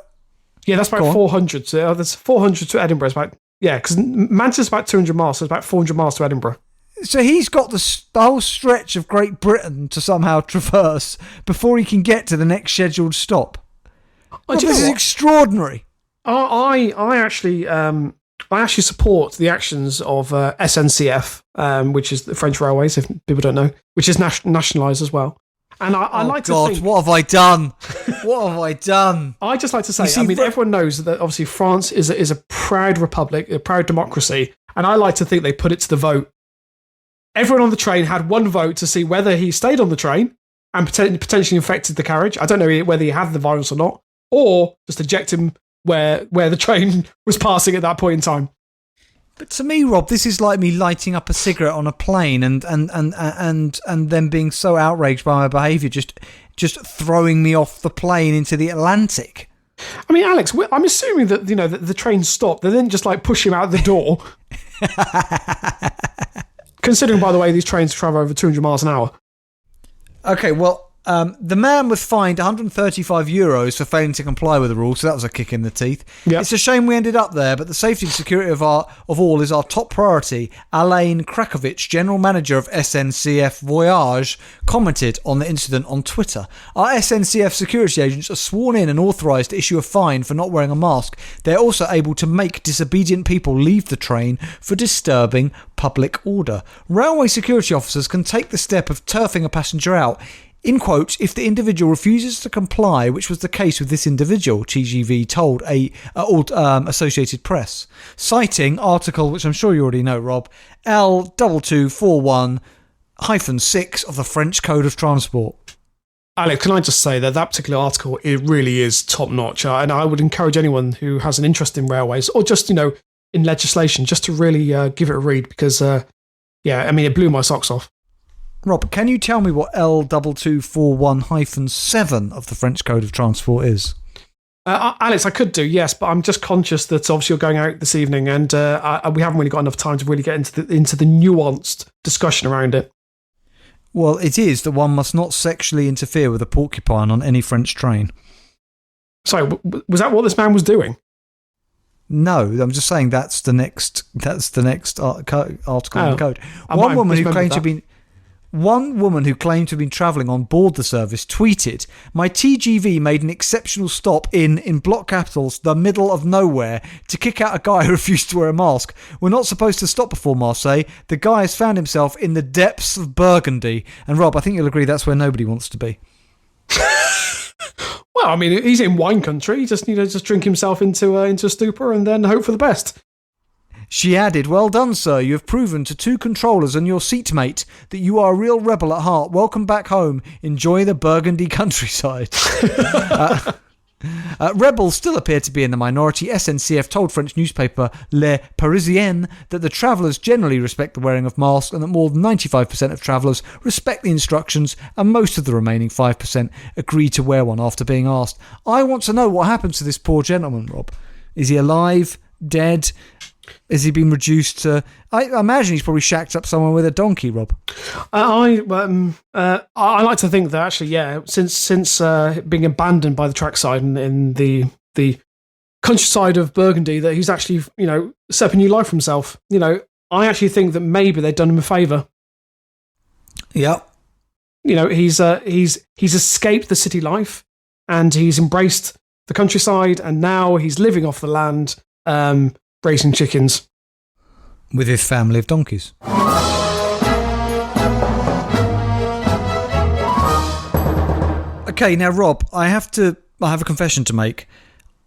Yeah, that's about 400. So there's 400 to Edinburgh. It's about because Manchester's about 200 miles, so it's about 400 miles to Edinburgh. So he's got the whole stretch of Great Britain to somehow traverse before he can get to the next scheduled stop. This is extraordinary. I actually support the actions of SNCF, which is the French Railways, if people don't know, which is nationalised as well. And I like to think... what have I done? What have I done? I just like to say, everyone knows that obviously France is a proud republic, a proud democracy, and I like to think they put it to the vote. Everyone on the train had one vote to see whether he stayed on the train and potentially infected the carriage. I don't know whether he had the virus or not, or just eject him where the train was passing at that point in time. But to me, Rob, this is like me lighting up a cigarette on a plane and then being so outraged by my behaviour, just throwing me off the plane into the Atlantic. I mean, Alex, I'm assuming that the train stopped. They didn't just push him out the door. Considering, by the way, these trains travel over 200 miles an hour. Okay, well, the man was fined €135 for failing to comply with the rules, so that was a kick in the teeth. Yep. It's a shame we ended up there, but the safety and security of all is our top priority. Alain Krakovich, general manager of SNCF Voyage, commented on the incident on Twitter. Our SNCF security agents are sworn in and authorised to issue a fine for not wearing a mask. They're also able to make disobedient people leave the train for disturbing public order. Railway security officers can take the step of turfing a passenger out, in quotes, if the individual refuses to comply, which was the case with this individual, TGV told Associated Press, citing article, which I'm sure you already know, Rob, L2241-6 of the French Code of Transport. Alex, can I just say that particular article, it really is top-notch, and I would encourage anyone who has an interest in railways, or just, in legislation, just to really give it a read, because, it blew my socks off. Rob, can you tell me what L2241-7 of the French Code of Transport is? Alex, I could do, yes, but I'm just conscious that obviously you're going out this evening and we haven't really got enough time to really get into the nuanced discussion around it. Well, it is that one must not sexually interfere with a porcupine on any French train. Sorry, was that what this man was doing? No, I'm just saying that's the next article in the code. One woman who claimed to have been travelling on board the service tweeted, "My TGV made an exceptional stop in block capitals, the middle of nowhere, to kick out a guy who refused to wear a mask. We're not supposed to stop before Marseille. The guy has found himself in the depths of Burgundy." And Rob, I think you'll agree that's where nobody wants to be. Well, I mean, he's in wine country. He just drink himself into a stupor and then hope for the best. She added, "Well done, sir. You have proven to two controllers and your seatmate that you are a real rebel at heart. Welcome back home. Enjoy the Burgundy countryside." Rebels still appear to be in the minority. SNCF told French newspaper Le Parisien that the travellers generally respect the wearing of masks and that more than 95% of travellers respect the instructions and most of the remaining 5% agree to wear one after being asked. I want to know what happens to this poor gentleman, Rob. Is he alive? Dead? Has he been reduced to... I imagine he's probably shacked up somewhere with a donkey, Rob. I like to think that actually, yeah, since being abandoned by the trackside in the countryside of Burgundy, that he's actually, set up a new life for himself. I actually think that maybe they've done him a favour. Yeah. He's escaped the city life and he's embraced the countryside, and now he's living off the land, raising chickens. With his family of donkeys. Okay, now Rob, I have a confession to make.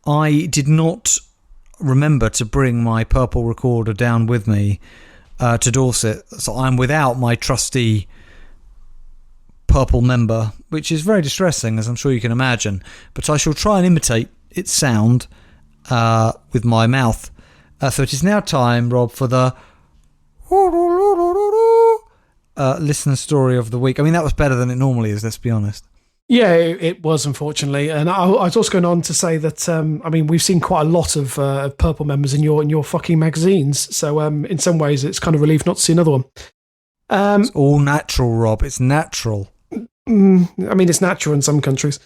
I did not remember to bring my purple recorder down with me to Dorset, so I'm without my trusty purple member, which is very distressing, as I'm sure you can imagine, but I shall try and imitate its sound with my mouth. So it is now time, Rob, for the listener story of the week. I mean, that was better than it normally is, let's be honest. Yeah, it was, unfortunately. And I was also going on to say that, we've seen quite a lot of purple members in your fucking magazines. So in some ways, it's kind of relief not to see another one. It's all natural, Rob. It's natural. It's natural in some countries.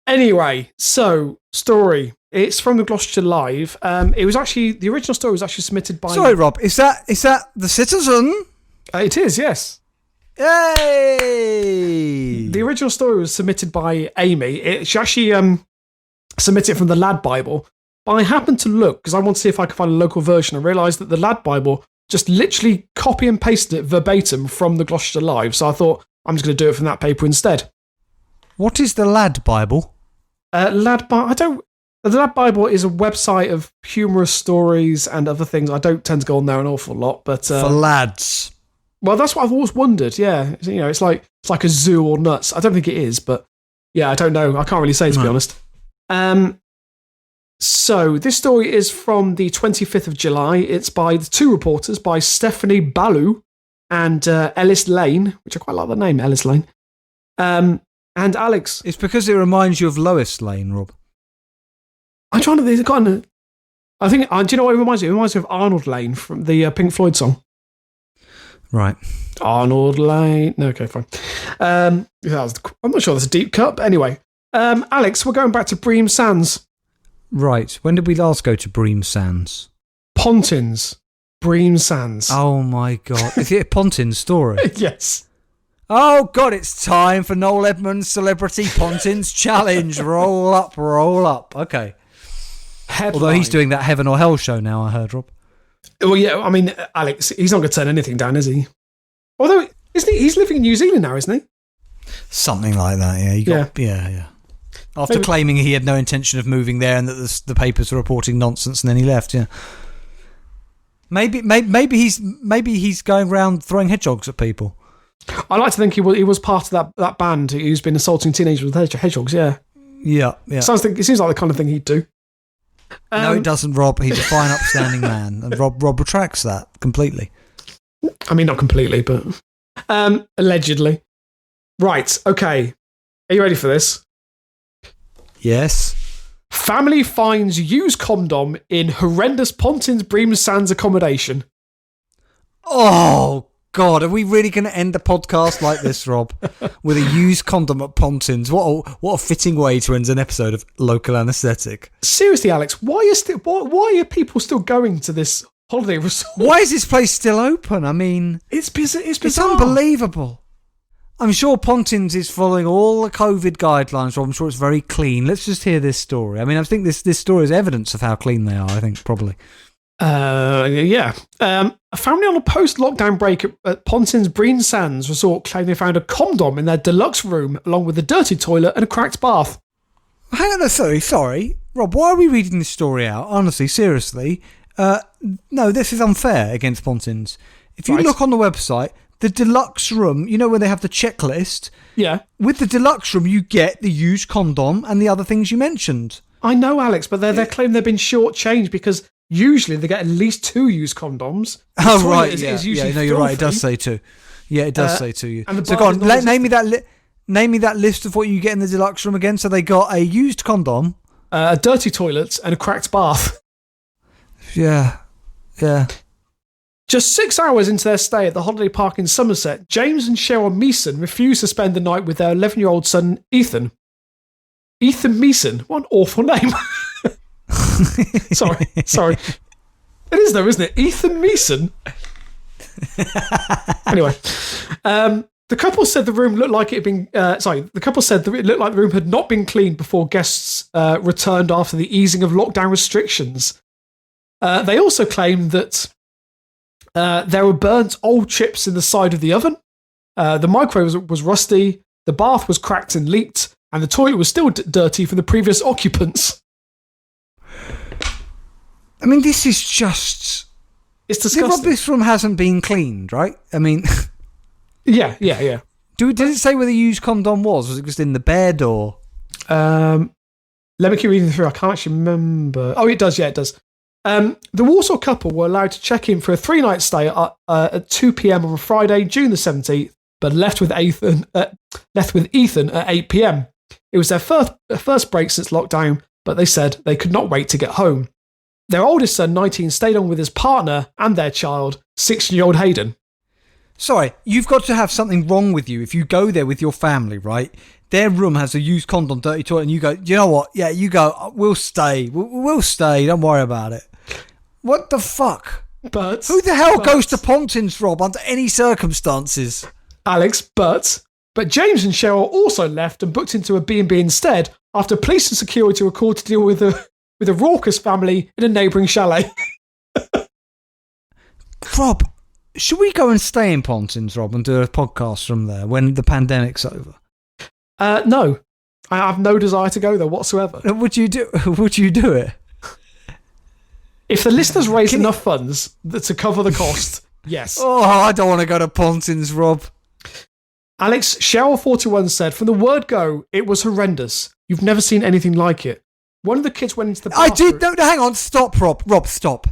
Anyway, so, story. It's from the Gloucestershire Live. It was actually, the original story was actually submitted by... Sorry, Rob, is that The Citizen? It is, yes. Yay! The original story was submitted by Amy. She actually submitted it from the Lad Bible. But I happened to look, because I want to see if I could find a local version, and realised that the Lad Bible just literally copy and pasted it verbatim from the Gloucestershire Live. So I thought, I'm just going to do it from that paper instead. What is the Lad Bible? The Lad Bible is a website of humorous stories and other things. I don't tend to go on there an awful lot, but for lads. Well, that's what I've always wondered. Yeah, it's like a zoo or nuts. I don't think it is, but yeah, I don't know. I can't really say, to be honest. So this story is from the 25th of July. It's by the two reporters, by Stephanie Ballou and Ellis Lane, which I quite like the name, Ellis Lane. And Alex. It's because it reminds you of Lois Lane, Rob. I'm trying to think. Do you know what it reminds me? It reminds me of Arnold Lane from the Pink Floyd song. Right. Arnold Lane. No, okay, fine. I'm not sure that's a deep cut, but anyway. Alex, we're going back to Bream Sands. Right. When did we last go to Bream Sands? Pontins. Bream Sands. Oh my God. Is it a Pontins story? Yes. Oh God, it's time for Noel Edmonds' Celebrity Pontins Challenge. Roll up. Okay. Headline. Although he's doing that Heaven or Hell show now, I heard, Rob. Well, yeah, Alex, he's not going to turn anything down, is he? Although, isn't he? He's living in New Zealand now, isn't he? Something like that, yeah. Yeah. After claiming he had no intention of moving there and that the papers were reporting nonsense, and then he left, yeah. Maybe he's going around throwing hedgehogs at people. I like to think he was part of that band who's been assaulting teenagers with hedgehogs, yeah. Yeah. It seems like the kind of thing he'd do. No, it doesn't, Rob. He's a fine, upstanding man. And Rob retracts that completely. I mean, not completely, but allegedly. Right, okay. Are you ready for this? Yes. Family finds used condom in horrendous Pontins Bream Sands accommodation. Oh, God, are we really going to end the podcast like this, Rob? With a used condom at Pontins? What a fitting way to end an episode of Local Anaesthetic. Seriously, Alex, why are people still going to this holiday resort? Why is this place still open? I mean... It's bizarre. It's unbelievable. I'm sure Pontins is following all the COVID guidelines, Rob. I'm sure it's very clean. Let's just hear this story. I mean, I think this story is evidence of how clean they are, I think, probably. Yeah. A family on a post-lockdown break at Pontins Bream Sands resort claim they found a condom in their deluxe room along with a dirty toilet and a cracked bath. Hang on, sorry. Rob, why are we reading this story out? Honestly, seriously. No, this is unfair against Pontins. If you look on the website, the deluxe room, you know where they have the checklist? Yeah. With the deluxe room, you get the used condom and the other things you mentioned. I know, Alex, but they're claiming they've been shortchanged because usually they get at least 2 used condoms. Oh, right, no, you're right, it does say 2. Yeah, it does say 2. So go on, name me that list of what you get in the deluxe room again. So they got a used condom, a dirty toilet, and a cracked bath. Yeah. Just 6 hours into their stay at the holiday park in Somerset, James and Cheryl Meeson refused to spend the night with their 11-year-old son, Ethan. Ethan Meeson? What an awful name. Sorry. It is though, isn't it? Ethan Meeson? Anyway, the couple said the room looked like it had been... the couple said that it looked like the room had not been cleaned before guests returned after the easing of lockdown restrictions. They also claimed that there were burnt old chips in the side of the oven. The microwave was rusty. The bath was cracked and leaked. And the toilet was still dirty from the previous occupants. I mean, this is just... It's disgusting. This room hasn't been cleaned, right? I mean... Yeah. Did it say where the used condom was? Was it just in the bed or... Let me keep reading through. I can't actually remember. Oh, it does. Yeah, it does. The Warsaw couple were allowed to check in for a 3-night stay at 2 p.m. on Friday, June the 17th, but left with Ethan at 8 p.m. It was their first break since lockdown, but they said they could not wait to get home. Their oldest son, 19, stayed on with his partner and their child, 16-year-old Hayden. Sorry, you've got to have something wrong with you if you go there with your family, right? Their room has a used condom, dirty toilet, and you go, you know what? Yeah, you go, we'll stay. We'll stay. Don't worry about it. What the fuck? But who the hell goes to Pontins, Rob, under any circumstances? Alex, but James and Cheryl also left and booked into a B&B instead after police and security were called to deal with a raucous family in a neighbouring chalet. Rob, should we go and stay in Pontins, Rob, and do a podcast from there when the pandemic's over? No. I have no desire to go there whatsoever. Would you do it? If the listeners raise enough funds to cover the cost, yes. Oh, I don't want to go to Pontins, Rob. Alex, Cheryl41 said, from the word go, it was horrendous. You've never seen anything like it. One of the kids went into the bathroom. I did. No, hang on. Stop, Rob. Rob, stop.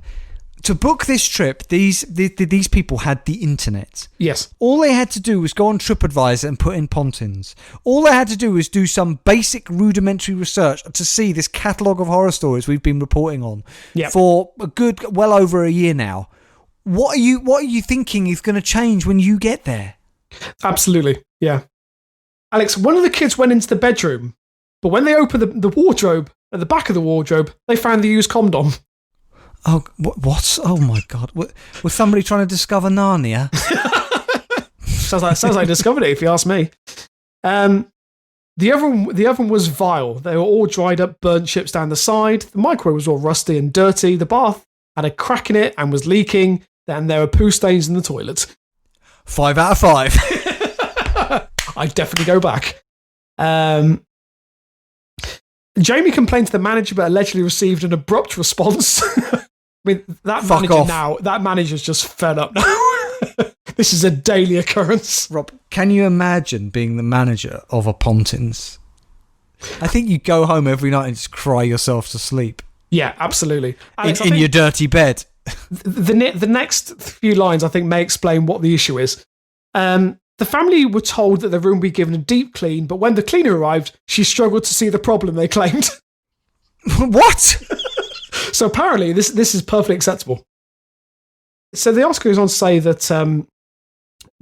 To book this trip, these people had the internet. Yes. All they had to do was go on TripAdvisor and put in Pontins. All they had to do was do some basic rudimentary research to see this catalogue of horror stories we've been reporting on for a good, well over a year now. What are you thinking is going to change when you get there? Absolutely, yeah. Alex, one of the kids went into the bedroom, but when they opened the wardrobe, at the back of the wardrobe, they found the used condom. Oh, what? Oh my God! Was somebody trying to discover Narnia? sounds like discovered it, if you ask me. The oven was vile. They were all dried up, burnt chips down the side. The microwave was all rusty and dirty. The bath had a crack in it and was leaking. Then there were poo stains in the toilet. 5 out of 5. I'd definitely go back. Jamie complained to the manager, but allegedly received an abrupt response. I mean, that manager's just fed up now. This is a daily occurrence. Rob, can you imagine being the manager of a Pontins? I think you go home every night and just cry yourself to sleep. Yeah, absolutely. Alex, in your dirty bed. The next few lines, I think, may explain what the issue is. The family were told that the room would be given a deep clean, but when the cleaner arrived, she struggled to see the problem, they claimed. What? So apparently, this is perfectly acceptable. So the article goes on to say that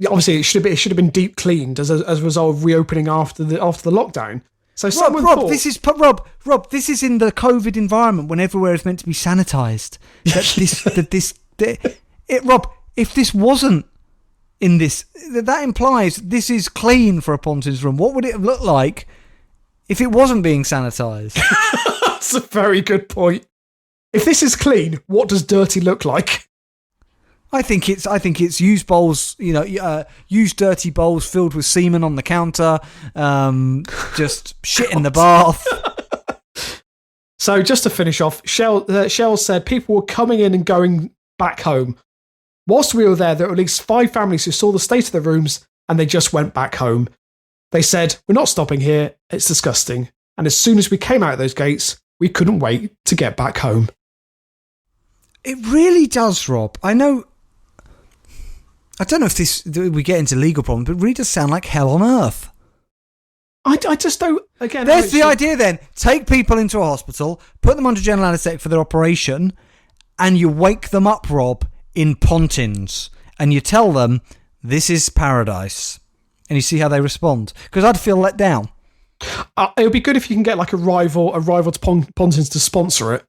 obviously it should have been deep cleaned as a result of reopening after the lockdown. So Rob, this is in the COVID environment when everywhere is meant to be sanitised. Rob, if this wasn't in this, that implies this is clean for a Pontins room. What would it look like if it wasn't being sanitised? That's a very good point. If this is clean, what does dirty look like? I think it's used bowls, used dirty bowls filled with semen on the counter, just shit in the bath. So just to finish off, Shell said people were coming in and going back home. Whilst we were there were at least 5 families who saw the state of the rooms and they just went back home. They said, we're not stopping here, it's disgusting. And as soon as we came out of those gates, we couldn't wait to get back home. It really does, Rob. I know... I don't know if we get into legal problems, but it really does sound like hell on earth. I just don't... Again, there's the idea then. Take people into a hospital, put them under general anaesthetic for their operation, and you wake them up, Rob, in Pontins, and you tell them, this is paradise. And you see how they respond. Because I'd feel let down. It would be good if you can get like a rival to Pontins to sponsor it.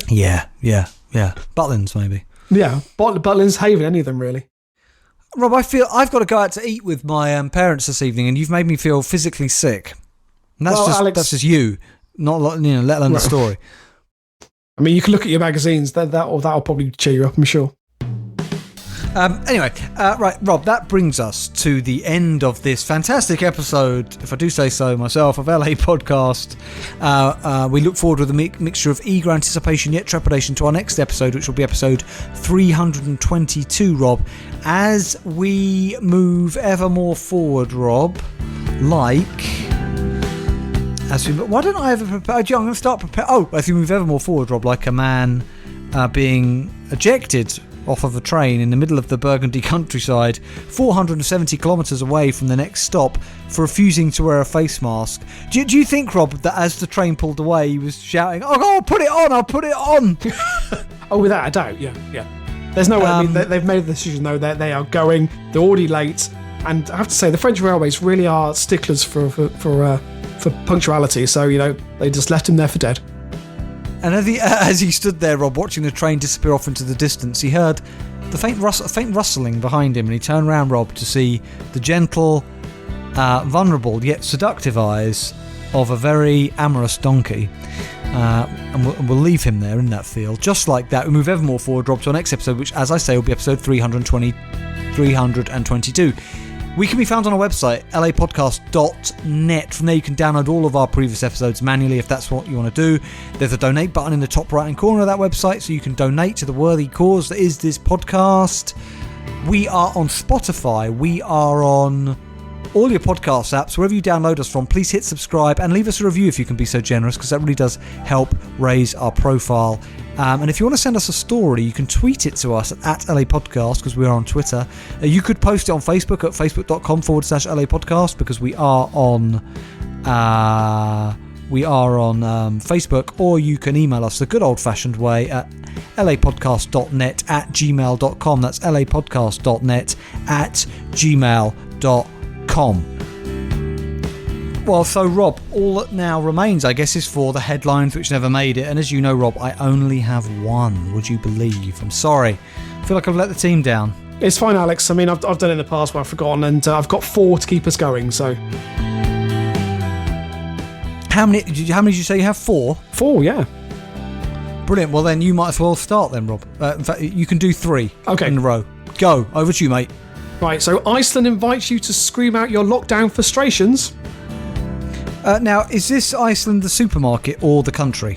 Yeah. Butlins, maybe. Yeah, Butlins, Haven, any of them, really. Rob, I feel I've got to go out to eat with my parents this evening, and you've made me feel physically sick. And that's just you, not let alone the story. I mean, you can look at your magazines. That'll probably cheer you up, I'm sure. Anyway, right, Rob, that brings us to the end of this fantastic episode, if I do say so myself, of LA Podcast. We look forward with a mixture of eager anticipation yet trepidation to our next episode, which will be episode 322, Rob. As we move ever more forward, Rob, why don't I ever prepare? I'm going to start prepare. Oh, as we move ever more forward, Rob, like a man being ejected off of a train in the middle of the Burgundy countryside, 470 kilometres away from the next stop, for refusing to wear a face mask. Do you think, Rob, that as the train pulled away, he was shouting, "Oh, I'll put it on! I'll put it on!" Oh, without a doubt, yeah. There's no way. I mean, they've made the decision though that they are going. They're already late, and I have to say, the French railways really are sticklers for punctuality. So they just left him there for dead. And as he stood there, Rob, watching the train disappear off into the distance, he heard the faint rustling behind him, and he turned round, Rob, to see the gentle, vulnerable yet seductive eyes of a very amorous donkey. And we'll leave him there in that field. Just like that, we move ever more forward, Rob, to our next episode, which, as I say, will be episode 322. We can be found on our website, lapodcast.net. From there you can download all of our previous episodes manually if that's what you want to do. There's a donate button in the top right hand corner of that website, so you can donate to the worthy cause that is this podcast. We are on Spotify. We are on all your podcast apps. Wherever you download us from, please hit subscribe and leave us a review if you can be so generous, because that really does help raise our profile. And if you want to send us a story, you can tweet it to us at LA Podcast, because we are on Twitter. You could post it on Facebook at facebook.com/LA Podcast, because we are on Facebook, or you can email us the good old-fashioned way at lapodcast.net@gmail.com. That's lapodcast.net@gmail.com. Well, so Rob, all that now remains, I guess, is for the headlines which never made it. And as you know, Rob, I only have one, would you believe? I'm sorry. I feel like I've let the team down. It's fine, Alex. I mean, I've done it in the past where I've forgotten, and I've got 4 to keep us going, so... How many did you say you have? 4? 4, yeah. Brilliant. Well, then you might as well start then, Rob. In fact, you can do 3 in a row. Go. Over to you, mate. Right, so Iceland invites you to scream out your lockdown frustrations. Now, is this Iceland the supermarket or the country?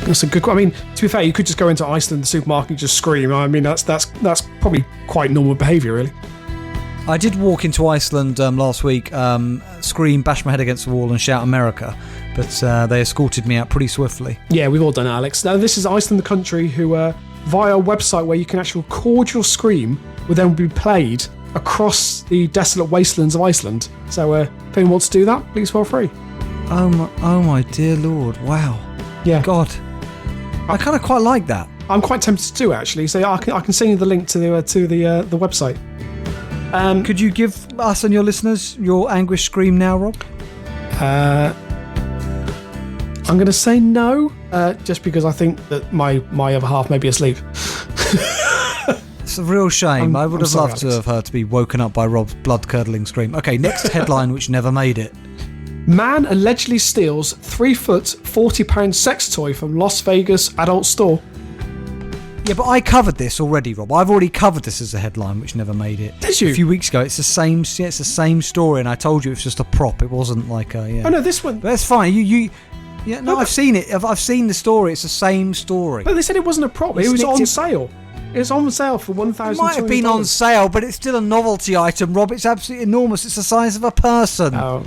That's a good question. I mean, to be fair, you could just go into Iceland, the supermarket, and just scream. I mean, that's probably quite normal behaviour, really. I did walk into Iceland last week, scream, bash my head against the wall and shout America, but they escorted me out pretty swiftly. Yeah, we've all done it, Alex. Now, this is Iceland, the country, who, via a website where you can actually record your scream, will then be played across the desolate wastelands of Iceland. So if anyone wants to do that, please feel free. Oh my dear Lord, wow. Yeah. God. I kind of quite like that. I'm quite tempted to do, actually, so I can send you the link to the website. Could you give us and your listeners your anguish scream now, Rob? I'm going to say no, just because I think that my other half may be asleep. It's a real shame. I would have loved to have her to be woken up by Rob's blood-curdling scream. Okay, next headline which never made it. Man allegedly steals 3-foot, £40 sex toy from Las Vegas adult store. Yeah, but I covered this already, Rob. I've already covered this as a headline which never made it. Did you? A few weeks ago. It's the same story, and I told you it's just a prop. It wasn't like a... Yeah. Oh, no, this one... But that's fine. Yeah, no, I've seen it. I've seen the story. It's the same story. But they said it wasn't a prop. It was on sale. It's on sale for $1,200. It might have been on sale, but it's still a novelty item, Rob. It's absolutely enormous. It's the size of a person. Oh,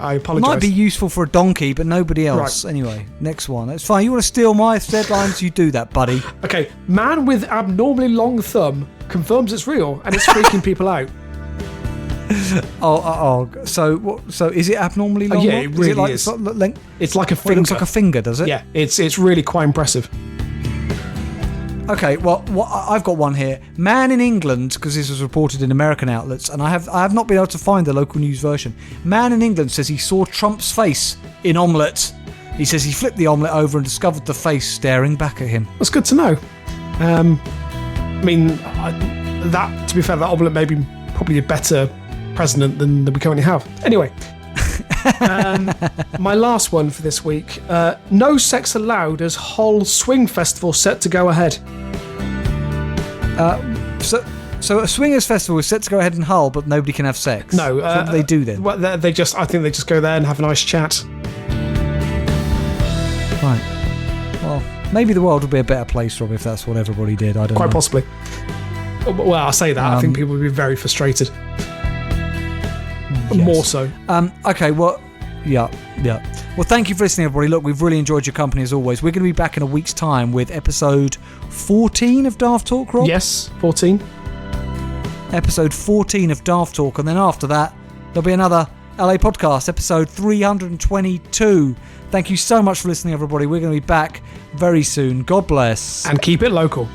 I It apologise. might be useful for a donkey, but nobody else. Right. Anyway, next one. It's fine. You want to steal my deadlines? You do that, buddy. Okay, man with abnormally long thumb confirms it's real and it's freaking people out. So is it abnormally long? Yeah, it really is. Sort of length? It's like a Well, finger. it looks like a finger, does it? Yeah, it's really quite impressive. Okay, well, I've got one here. Man in England, because this was reported in American outlets, and I have not been able to find the local news version. Man in England says he saw Trump's face in omelette. He says he flipped the omelette over and discovered the face staring back at him. That's good to know. I mean, that, to be fair, that omelette may be probably a better president than we currently have. Anyway, my last one for this week. No sex allowed as Hull Swing Festival set to go ahead. So a swingers festival is set to go ahead in Hull, but nobody can have sex. No. So what do they do then? Well, I think they just go there and have a nice chat. Right. Well, maybe the world would be a better place, Rob, if that's what everybody did. I don't know. Quite possibly. Well, I say that. I think people would be very frustrated. Yes. More so. Okay, well, yeah. Well, thank you for listening, everybody. Look, we've really enjoyed your company as always. We're going to be back in a week's time with episode 14 of Daft Talk, Rob? Yes, 14. Episode 14 of Daft Talk, and then after that, there'll be another LA podcast, episode 322. Thank you so much for listening, everybody. We're going to be back very soon. God bless. And keep it local.